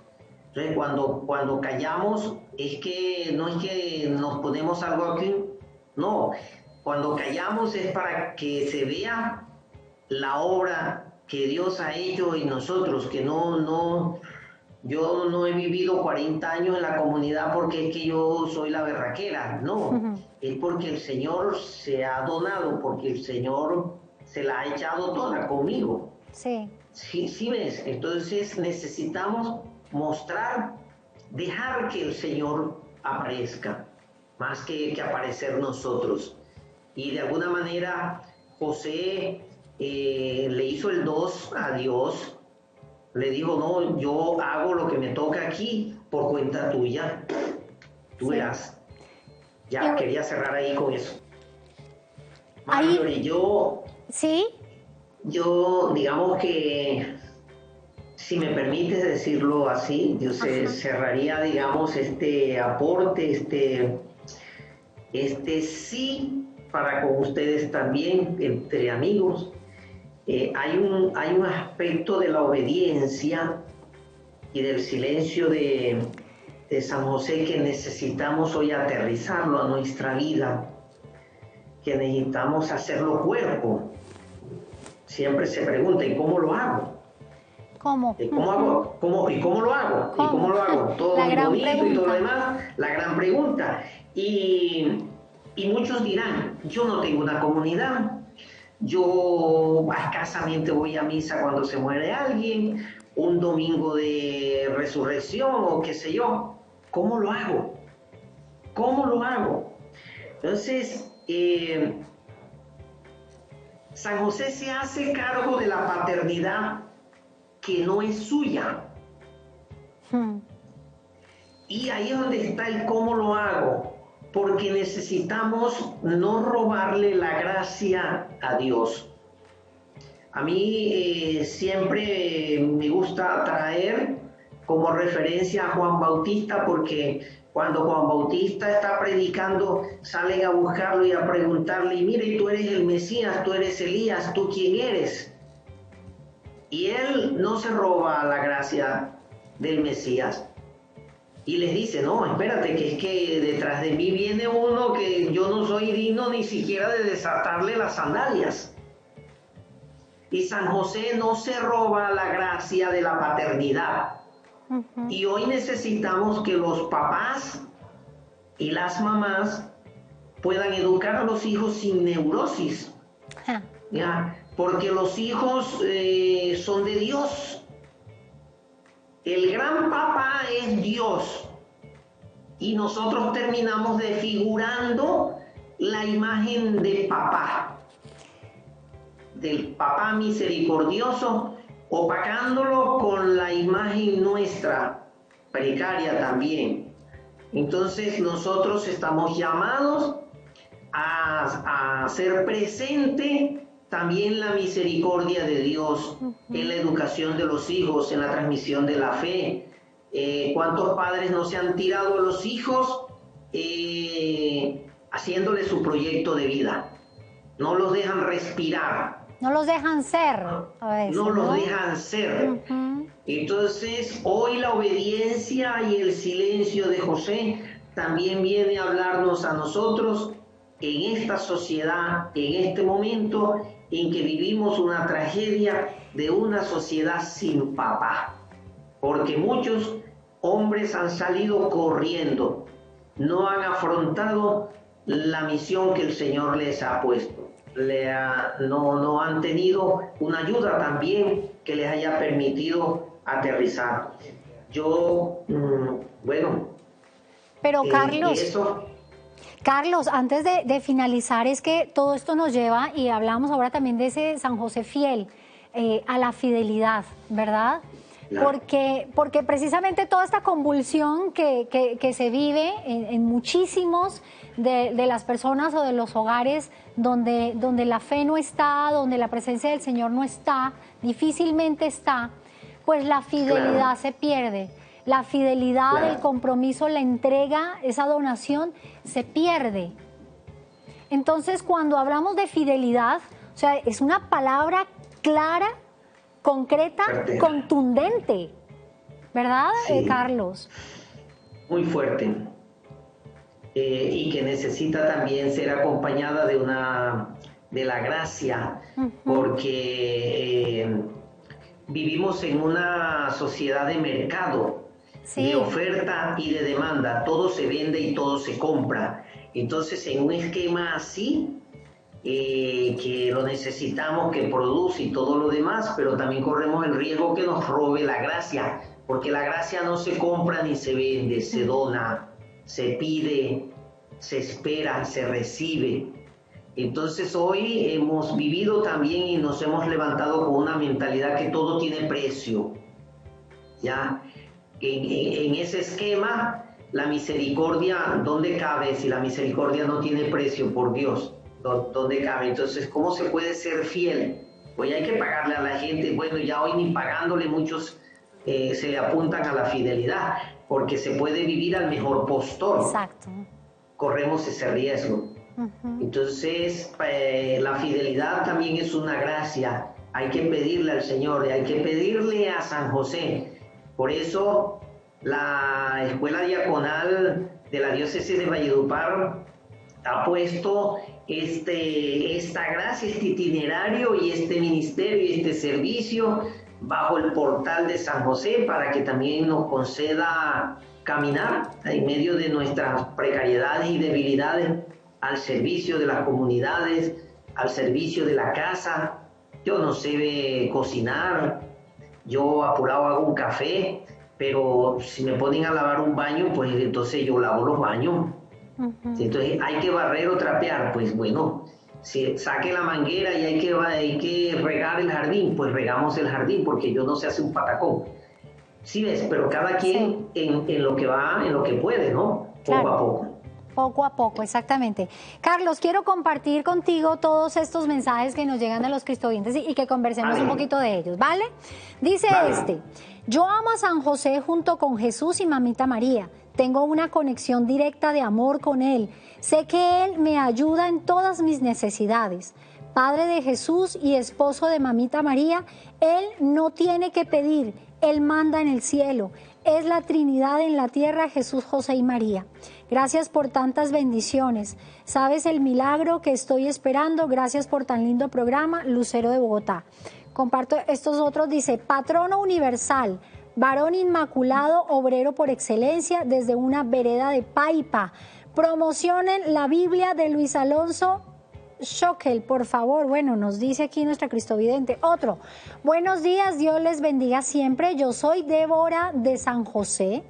Entonces, cuando callamos, no es que nos ponemos algo aquí, no. Cuando callamos es para que se vea la obra que Dios ha hecho en nosotros, que yo no he vivido 40 años en la comunidad porque es que yo soy la berraquera, no. Es porque el Señor se ha donado, porque el Señor se la ha echado toda conmigo. Sí. Sí ves, entonces necesitamos mostrar, dejar que el Señor aparezca, más que aparecer nosotros. Y de alguna manera José le hizo el 2 a Dios, le dijo, no, yo hago lo que me toca aquí por cuenta tuya, tú verás. Ya quería cerrar ahí con eso. Marjorie, ¿sí? Yo, digamos que, si me permites decirlo así, yo cerraría, digamos, este aporte, sí, para con ustedes también, entre amigos. Hay un aspecto de la obediencia y del silencio de San José que necesitamos hoy aterrizarlo a nuestra vida, que necesitamos hacerlo cuerpo. Siempre se pregunta, ¿y cómo lo hago? ¿Cómo? ¿Y cómo hago? ¿Y cómo lo hago? ¿Cómo? ¿Y cómo lo hago? Todo muy bonito pregunta. Y todo lo demás, la gran pregunta. Y muchos dirán, yo no tengo una comunidad, yo escasamente voy a misa cuando se muere alguien, un domingo de resurrección o qué sé yo. ¿Cómo lo hago? ¿Cómo lo hago? Entonces, San José se hace cargo de la paternidad que no es suya, Y ahí es donde está el cómo lo hago, porque necesitamos no robarle la gracia a Dios. A mí siempre me gusta traer como referencia a Juan Bautista, porque cuando Juan Bautista está predicando, salen a buscarlo y a preguntarle, y mire, tú eres el Mesías, tú eres Elías, ¿tú quién eres? Y él no se roba la gracia del Mesías. Y les dice, no, espérate, que es que detrás de mí viene uno que yo no soy digno ni siquiera de desatarle las sandalias. Y San José no se roba la gracia de la paternidad. Y hoy necesitamos que los papás y las mamás puedan educar a los hijos sin neurosis, ¿ya? Porque los hijos son de Dios. El gran papá es Dios y nosotros terminamos desfigurando la imagen de papá, del papá misericordioso, opacándolo con la imagen nuestra, precaria también. Entonces nosotros estamos llamados a hacer presente también la misericordia de Dios en la educación de los hijos, en la transmisión de la fe. ¿Cuántos padres no se han tirado a los hijos haciéndole su proyecto de vida? No los dejan respirar. No los dejan ser. A veces, no los dejan ser. Entonces, hoy la obediencia y el silencio de José también viene a hablarnos a nosotros en esta sociedad, en este momento en que vivimos una tragedia de una sociedad sin papá. Porque muchos hombres han salido corriendo, no han afrontado la misión que el Señor les ha puesto. No han tenido una ayuda también que les haya permitido aterrizar. Pero Carlos, antes de finalizar, es que todo esto nos lleva, y hablamos ahora también de ese San José fiel, a la fidelidad, ¿verdad? Porque precisamente toda esta convulsión que se vive en muchísimos de las personas o de los hogares donde la fe no está, donde la presencia del Señor no está, difícilmente está, pues la fidelidad se pierde. La fidelidad, el compromiso, la entrega, esa donación se pierde. Entonces, cuando hablamos de fidelidad, o sea, es una palabra clara, concreta, contundente, ¿verdad, Carlos? Muy fuerte. Y que necesita también ser acompañada de la gracia, porque vivimos en una sociedad de mercado, de oferta y de demanda. Todo se vende y todo se compra. Entonces, en un esquema así, que lo necesitamos, que produce y todo lo demás, pero también corremos el riesgo que nos robe la gracia, porque la gracia no se compra ni se vende, se dona, se pide, se espera, se recibe. Entonces hoy hemos vivido también y nos hemos levantado con una mentalidad que todo tiene precio, ¿ya? En ese esquema, la misericordia, ¿dónde cabe si la misericordia no tiene precio, por Dios? ¿Dónde cabe? Entonces, ¿cómo se puede ser fiel? Pues hay que pagarle a la gente. Bueno, ya hoy ni pagándole muchos se apuntan a la fidelidad, porque se puede vivir al mejor postor. Exacto. Corremos ese riesgo. Entonces, la fidelidad también es una gracia. Hay que pedirle al Señor, hay que pedirle a San José. Por eso, la Escuela Diaconal de la Diócesis de Valledupar ha puesto esta gracia, este itinerario y este ministerio y este servicio bajo el portal de San José, para que también nos conceda caminar en medio de nuestras precariedades y debilidades al servicio de las comunidades, al servicio de la casa. Yo no sé cocinar, yo apurado hago un café, pero si me ponen a lavar un baño, pues entonces yo lavo los baños. Entonces hay que barrer o trapear, pues bueno, si saque la manguera y hay que regar el jardín, pues regamos el jardín, porque yo no sé hacer un patacón. Sí ves, pero cada quien en lo que va, en lo que puede, ¿no? Poco a poco. Poco a poco, exactamente. Carlos, quiero compartir contigo todos estos mensajes que nos llegan de los cristovientes y que conversemos un poquito de ellos, ¿vale? Dice yo amo a San José junto con Jesús y Mamita María. Tengo una conexión directa de amor con él. Sé que él me ayuda en todas mis necesidades. Padre de Jesús y esposo de Mamita María, él no tiene que pedir, él manda en el cielo. Es la Trinidad en la tierra, Jesús, José y María. Gracias por tantas bendiciones. Sabes el milagro que estoy esperando. Gracias por tan lindo programa, Lucero de Bogotá. Comparto estos otros, dice, patrono universal, varón inmaculado, obrero por excelencia, desde una vereda de Paipa. Promocionen la Biblia de Luis Alonso Schockel, por favor. Bueno, nos dice aquí nuestra cristovidente. Otro, buenos días, Dios les bendiga siempre. Yo soy Débora de San José.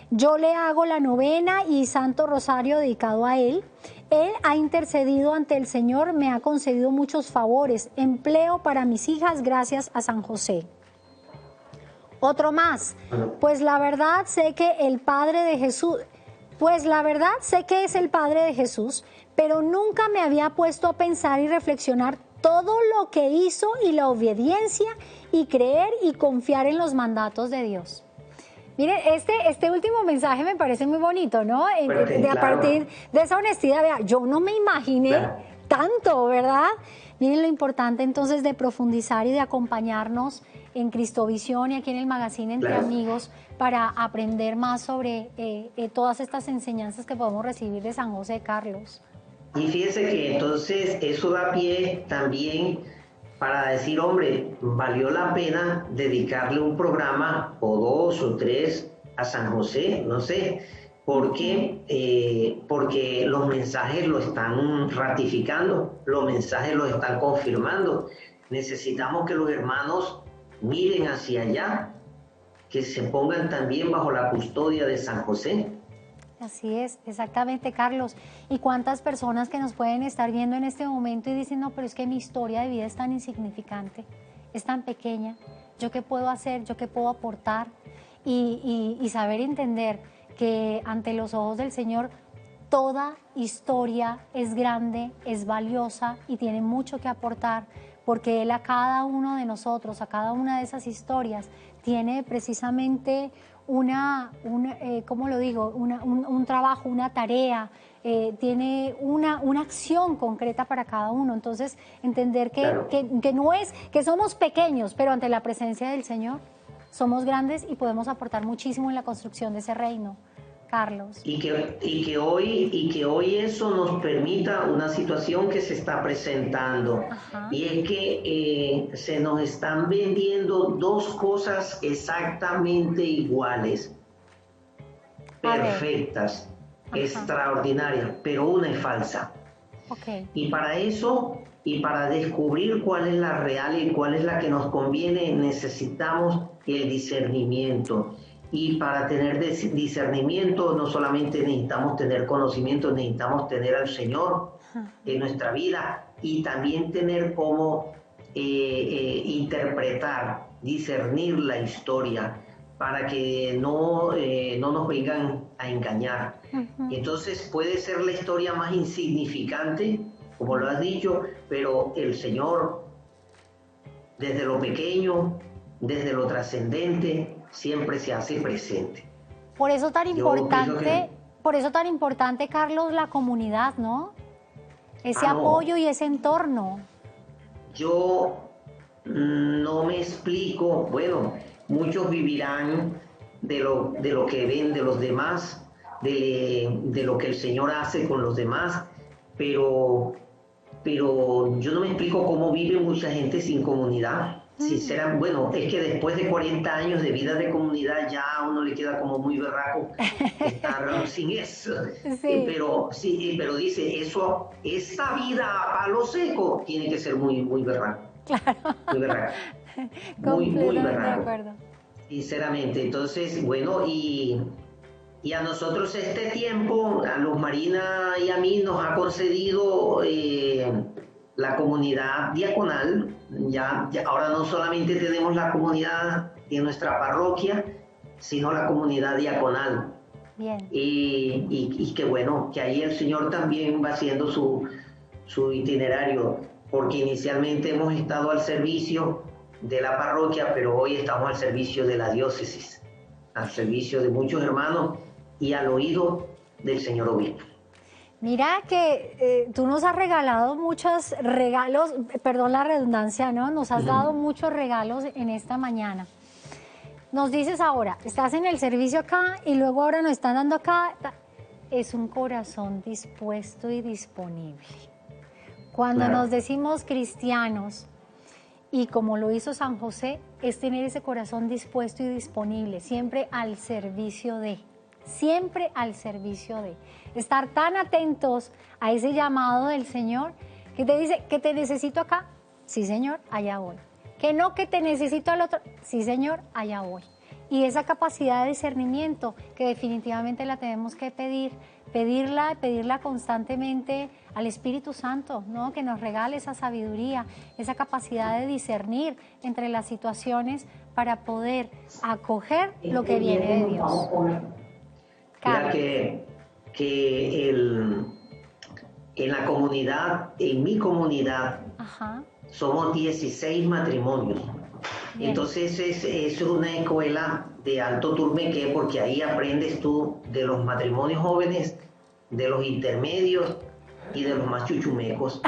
Yo le hago la novena y Santo Rosario dedicado a él. Él ha intercedido ante el Señor, me ha concedido muchos favores, empleo para mis hijas gracias a San José. Otro más, pues la verdad sé que el Padre de Jesús, pues la verdad sé que es el Padre de Jesús, pero nunca me había puesto a pensar y reflexionar todo lo que hizo y la obediencia y creer y confiar en los mandatos de Dios. Miren, este último mensaje me parece muy bonito, ¿no? A partir de esa honestidad, vea, yo no me imaginé tanto, ¿verdad? Miren lo importante entonces de profundizar y de acompañarnos en Cristovisión y aquí en el magazine Entre Amigos para aprender más sobre todas estas enseñanzas que podemos recibir de San José, Carlos. Y fíjese que entonces eso da pie también para decir, hombre, valió la pena dedicarle un programa o 2 o 3 a San José, no sé, porque los mensajes lo están ratificando, los mensajes lo están confirmando. Necesitamos que los hermanos miren hacia allá, que se pongan también bajo la custodia de San José. Así es, exactamente, Carlos. ¿Y cuántas personas que nos pueden estar viendo en este momento y dicen, no, pero es que mi historia de vida es tan insignificante, es tan pequeña, ¿yo qué puedo hacer? ¿Yo qué puedo aportar? Y saber entender que ante los ojos del Señor toda historia es grande, es valiosa y tiene mucho que aportar, porque Él a cada uno de nosotros, a cada una de esas historias, tiene precisamente ¿cómo lo digo? Un trabajo, una tarea, tiene una acción concreta para cada uno. Entonces, entender que no es, que somos pequeños, pero ante la presencia del Señor somos grandes y podemos aportar muchísimo en la construcción de ese reino. Carlos. Y que hoy eso nos permita una situación que se está presentando. Ajá. Y es que se nos están vendiendo 2 cosas exactamente iguales, perfectas, extraordinarias, pero una es falsa. Okay. Y para eso, y para descubrir cuál es la real y cuál es la que nos conviene, necesitamos el discernimiento. Y para tener discernimiento no solamente necesitamos tener conocimiento, necesitamos tener al Señor en nuestra vida y también tener cómo interpretar, discernir la historia para que no nos vengan a engañar. Entonces puede ser la historia más insignificante, como lo has dicho, pero el Señor, desde lo pequeño, desde lo trascendente, siempre se hace presente. Por eso tan importante, Carlos, la comunidad, ¿no? Ese apoyo y ese entorno. Yo no me explico, bueno, muchos vivirán de lo que ven de los demás, de lo que el Señor hace con los demás, pero yo no me explico cómo vive mucha gente sin comunidad. Sinceramente, bueno, es que después de 40 años de vida de comunidad ya a uno le queda como muy berraco estar sin eso. Sí. Pero dice, esa vida a palo seco tiene que ser muy, muy berraco. Claro. Muy berraco. Muy berraco. De acuerdo. Sinceramente, entonces, bueno, y a nosotros este tiempo, a Luz Marina y a mí nos ha concedido la comunidad diaconal. Ya ahora no solamente tenemos la comunidad en nuestra parroquia, sino la comunidad diaconal. Bien. Y que bueno, que ahí el Señor también va haciendo su itinerario, porque inicialmente hemos estado al servicio de la parroquia, pero hoy estamos al servicio de la diócesis, al servicio de muchos hermanos y al oído del señor obispo. Mira que tú nos has regalado muchos regalos, perdón la redundancia, ¿no? Nos has dado muchos regalos en esta mañana. Nos dices ahora, estás en el servicio acá y luego ahora nos están dando acá. Es un corazón dispuesto y disponible. Cuando nos decimos cristianos, y como lo hizo San José, es tener ese corazón dispuesto y disponible, siempre al servicio de, estar tan atentos a ese llamado del Señor, que te dice, que te necesito acá, sí Señor, allá voy. Que no, que te necesito al otro, sí Señor, allá voy. Y esa capacidad de discernimiento que definitivamente la tenemos que pedirla constantemente al Espíritu Santo, ¿no? Que nos regale esa sabiduría, esa capacidad de discernir entre las situaciones para poder acoger lo que viene de Dios. Mira que en la comunidad, en mi comunidad, somos 16 matrimonios. Bien. Entonces es una escuela de alto turmeque, porque ahí aprendes tú de los matrimonios jóvenes, de los intermedios y de los más chuchumecos.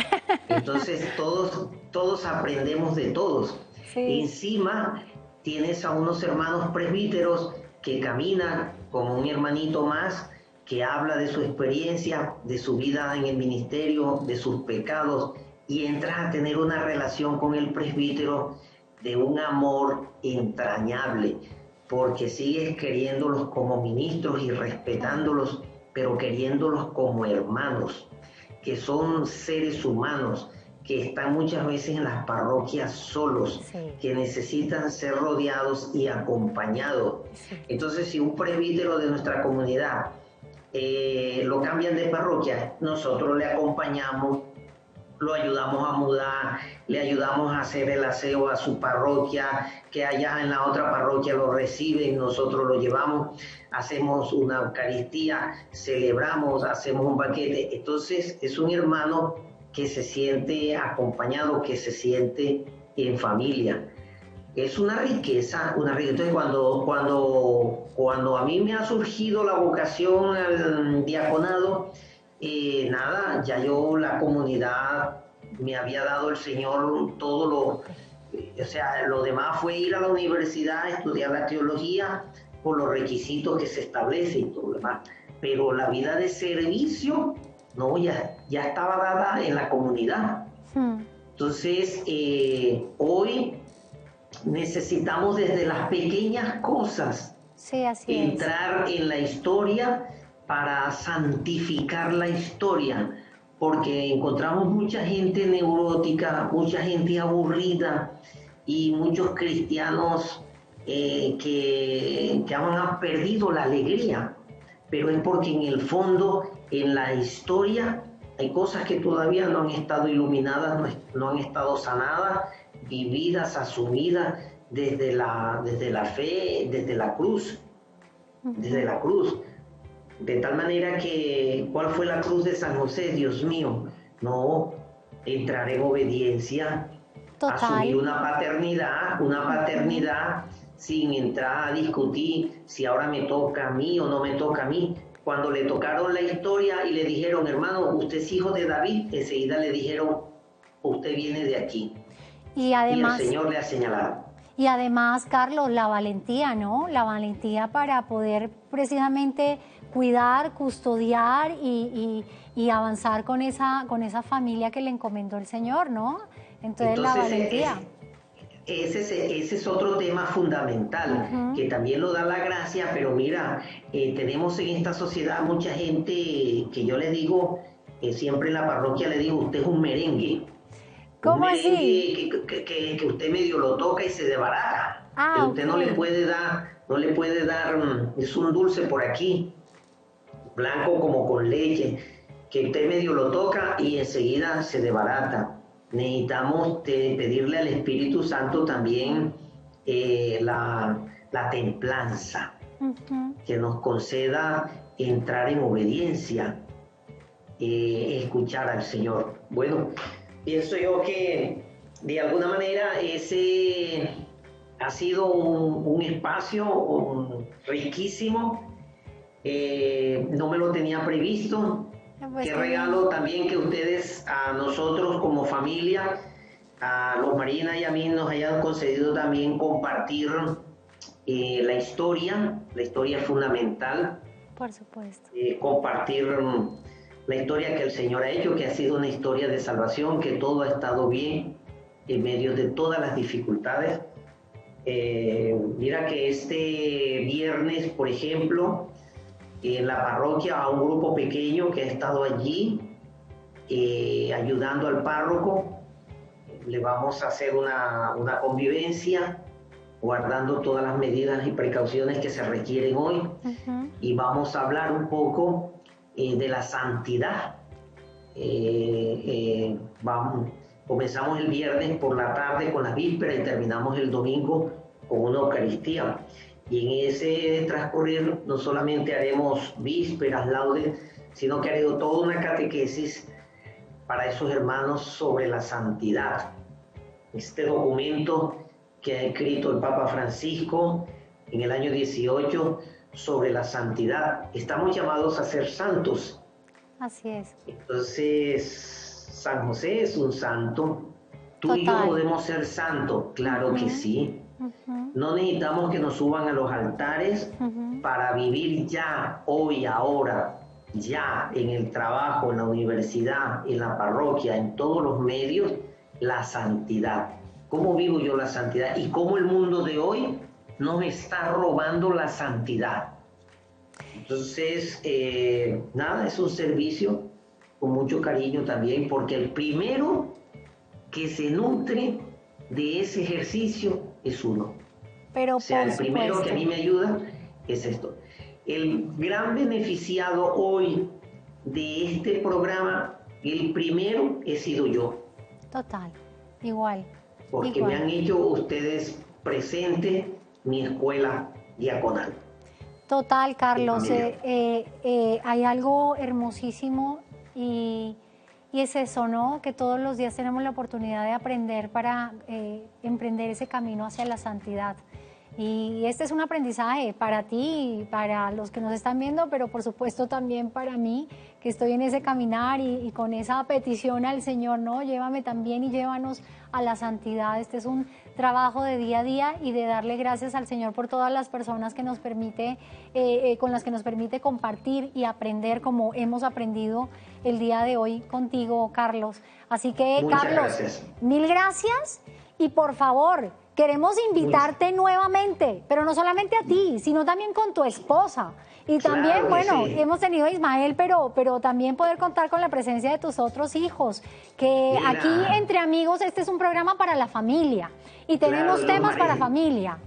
Entonces todos aprendemos de todos. Sí. Encima tienes a unos hermanos presbíteros que caminan como un hermanito más, que habla de su experiencia, de su vida en el ministerio, de sus pecados, y entras a tener una relación con el presbítero de un amor entrañable, porque sigues queriéndolos como ministros y respetándolos, pero queriéndolos como hermanos, que son seres humanos, que están muchas veces en las parroquias solos, sí, que necesitan ser rodeados y acompañados. Sí. Entonces, si un presbítero de nuestra comunidad lo cambian de parroquia, nosotros le acompañamos, lo ayudamos a mudar, le ayudamos a hacer el aseo a su parroquia, que allá en la otra parroquia lo reciben, nosotros lo llevamos, hacemos una Eucaristía, celebramos, hacemos un banquete. Entonces es un hermano que se siente acompañado, que se siente en familia. Es una riqueza, Entonces cuando a mí me ha surgido la vocación al diaconado, ya yo, la comunidad, me había dado el Señor todo lo demás fue ir a la universidad, estudiar la teología por los requisitos que se establecen y todo lo demás. Pero la vida de servicio, no, ya estaba dada en la comunidad. Entonces, hoy necesitamos desde las pequeñas cosas, sí, así entrar en la historia para santificar la historia, porque encontramos mucha gente neurótica, mucha gente aburrida y muchos cristianos que han perdido la alegría, pero es porque en el fondo, en la historia, hay cosas que todavía no han estado iluminadas, no han estado sanadas, vividas, asumidas desde la fe, desde la cruz, De tal manera que, ¿cuál fue la cruz de San José? Dios mío, no, entrar en obediencia, total, asumir una paternidad sin entrar a discutir si ahora me toca a mí o no me toca a mí. Cuando le tocaron la historia y le dijeron, hermano, usted es hijo de David, enseguida le dijeron, usted viene de aquí. Y además, y el Señor le ha señalado. Y además, Carlos, la valentía, ¿no? La valentía para poder precisamente cuidar, custodiar y avanzar con esa familia que le encomendó el Señor, ¿no? Entonces la valentía. Ese es otro tema fundamental, que también lo da la gracia, pero mira, tenemos en esta sociedad mucha gente que yo le digo, siempre en la parroquia le digo, usted es un merengue. ¿Cómo así? Que usted medio lo toca y se desbarata. Que usted no le puede dar, es un dulce por aquí, blanco como con leche, que usted medio lo toca y enseguida se desbarata. Necesitamos pedirle al Espíritu Santo también la templanza, que nos conceda entrar en obediencia, escuchar al Señor. Bueno, pienso yo que de alguna manera ese ha sido un espacio riquísimo. No me lo tenía previsto. Qué regalo también que ustedes a nosotros como familia, a los Marina y a mí, nos hayan concedido también compartir la historia es fundamental. Por supuesto. Compartir la historia que el Señor ha hecho, que ha sido una historia de salvación, que todo ha estado bien en medio de todas las dificultades. Mira que este viernes, por ejemplo, en la parroquia, a un grupo pequeño que ha estado allí ayudando al párroco, le vamos a hacer una convivencia, guardando todas las medidas y precauciones que se requieren hoy, y vamos a hablar un poco de la santidad. Comenzamos el viernes por la tarde con la víspera y terminamos el domingo con una Eucaristía. Y en ese transcurrir no solamente haremos vísperas, laudes, sino que haré toda una catequesis para esos hermanos sobre la santidad. Este documento que ha escrito el Papa Francisco en el año 18 sobre la santidad. Estamos llamados a ser santos. Así es. Entonces, San José es un santo. Tú y yo podemos ser santos, claro que sí. No necesitamos que nos suban a los altares para vivir ya, hoy, ahora, ya en el trabajo, en la universidad, en la parroquia, en todos los medios, la santidad. ¿Cómo vivo yo la santidad? Y cómo el mundo de hoy nos está robando la santidad. Entonces, nada, es un servicio con mucho cariño también, porque el primero que se nutre de ese ejercicio es uno. Pero o sea, el primero que a mí me ayuda es esto. El gran beneficiado hoy de este programa, el primero he sido yo. Total, igual. Porque me han hecho ustedes presente mi escuela diaconal. Total, Carlos. Hay algo hermosísimo y es eso, ¿no? Que todos los días tenemos la oportunidad de aprender para emprender ese camino hacia la santidad. Y este es un aprendizaje para ti, para los que nos están viendo, pero por supuesto también para mí, que estoy en ese caminar y con esa petición al Señor, ¿no? Llévame también y llévanos a la santidad. Este es un trabajo de día a día y de darle gracias al Señor por todas las personas que nos permite, con las que nos permite compartir y aprender como hemos aprendido el día de hoy contigo, Carlos. Así que, muchas Carlos, gracias. Mil gracias y por favor, queremos invitarte nuevamente, pero no solamente a ti, sino también con tu esposa. Y también, bueno, sí, hemos tenido a Ismael, pero también poder contar con la presencia de tus otros hijos. Que mira, aquí entre amigos, este es un programa para la familia y tenemos temas para familia.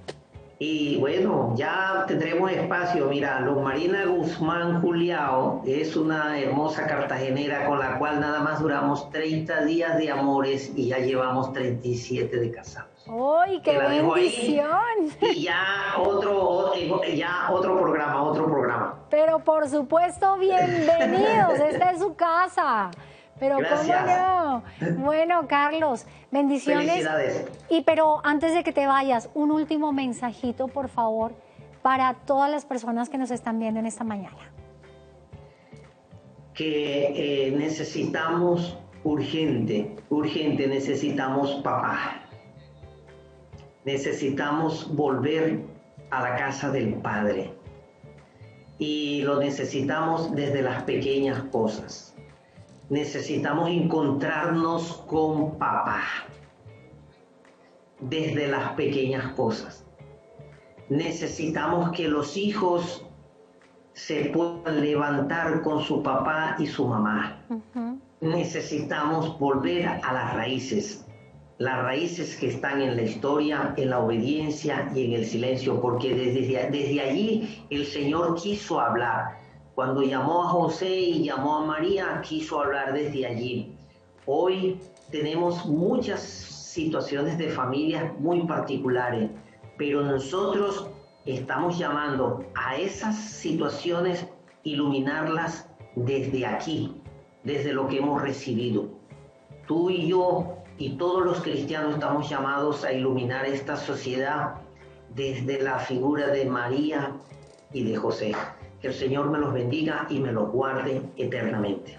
Y bueno, ya tendremos espacio. Mira, Luz Marina Guzmán Juliao es una hermosa cartagenera con la cual nada más duramos 30 días de amores y ya llevamos 37 de casados. ¡Uy, qué bendición! Y ya otro programa. Pero por supuesto, bienvenidos. Esta es su casa. Pero gracias. ¿cómo no? Bueno, Carlos, bendiciones. Felicidades. Pero antes de que te vayas, un último mensajito, por favor, para todas las personas que nos están viendo en esta mañana. Que necesitamos urgente, necesitamos papá. Necesitamos volver a la casa del Padre. Y lo necesitamos desde las pequeñas cosas. Necesitamos encontrarnos con papá desde las pequeñas cosas. Necesitamos que los hijos se puedan levantar con su papá y su mamá. Necesitamos volver a las raíces que están en la historia, en la obediencia y en el silencio, porque desde allí el Señor quiso hablar. Cuando llamó a José y llamó a María, quiso hablar desde allí. Hoy tenemos muchas situaciones de familias muy particulares, pero nosotros estamos llamando a esas situaciones, iluminarlas desde aquí, desde lo que hemos recibido. Tú y yo y todos los cristianos estamos llamados a iluminar esta sociedad desde la figura de María y de José. Que el Señor me los bendiga y me los guarde eternamente.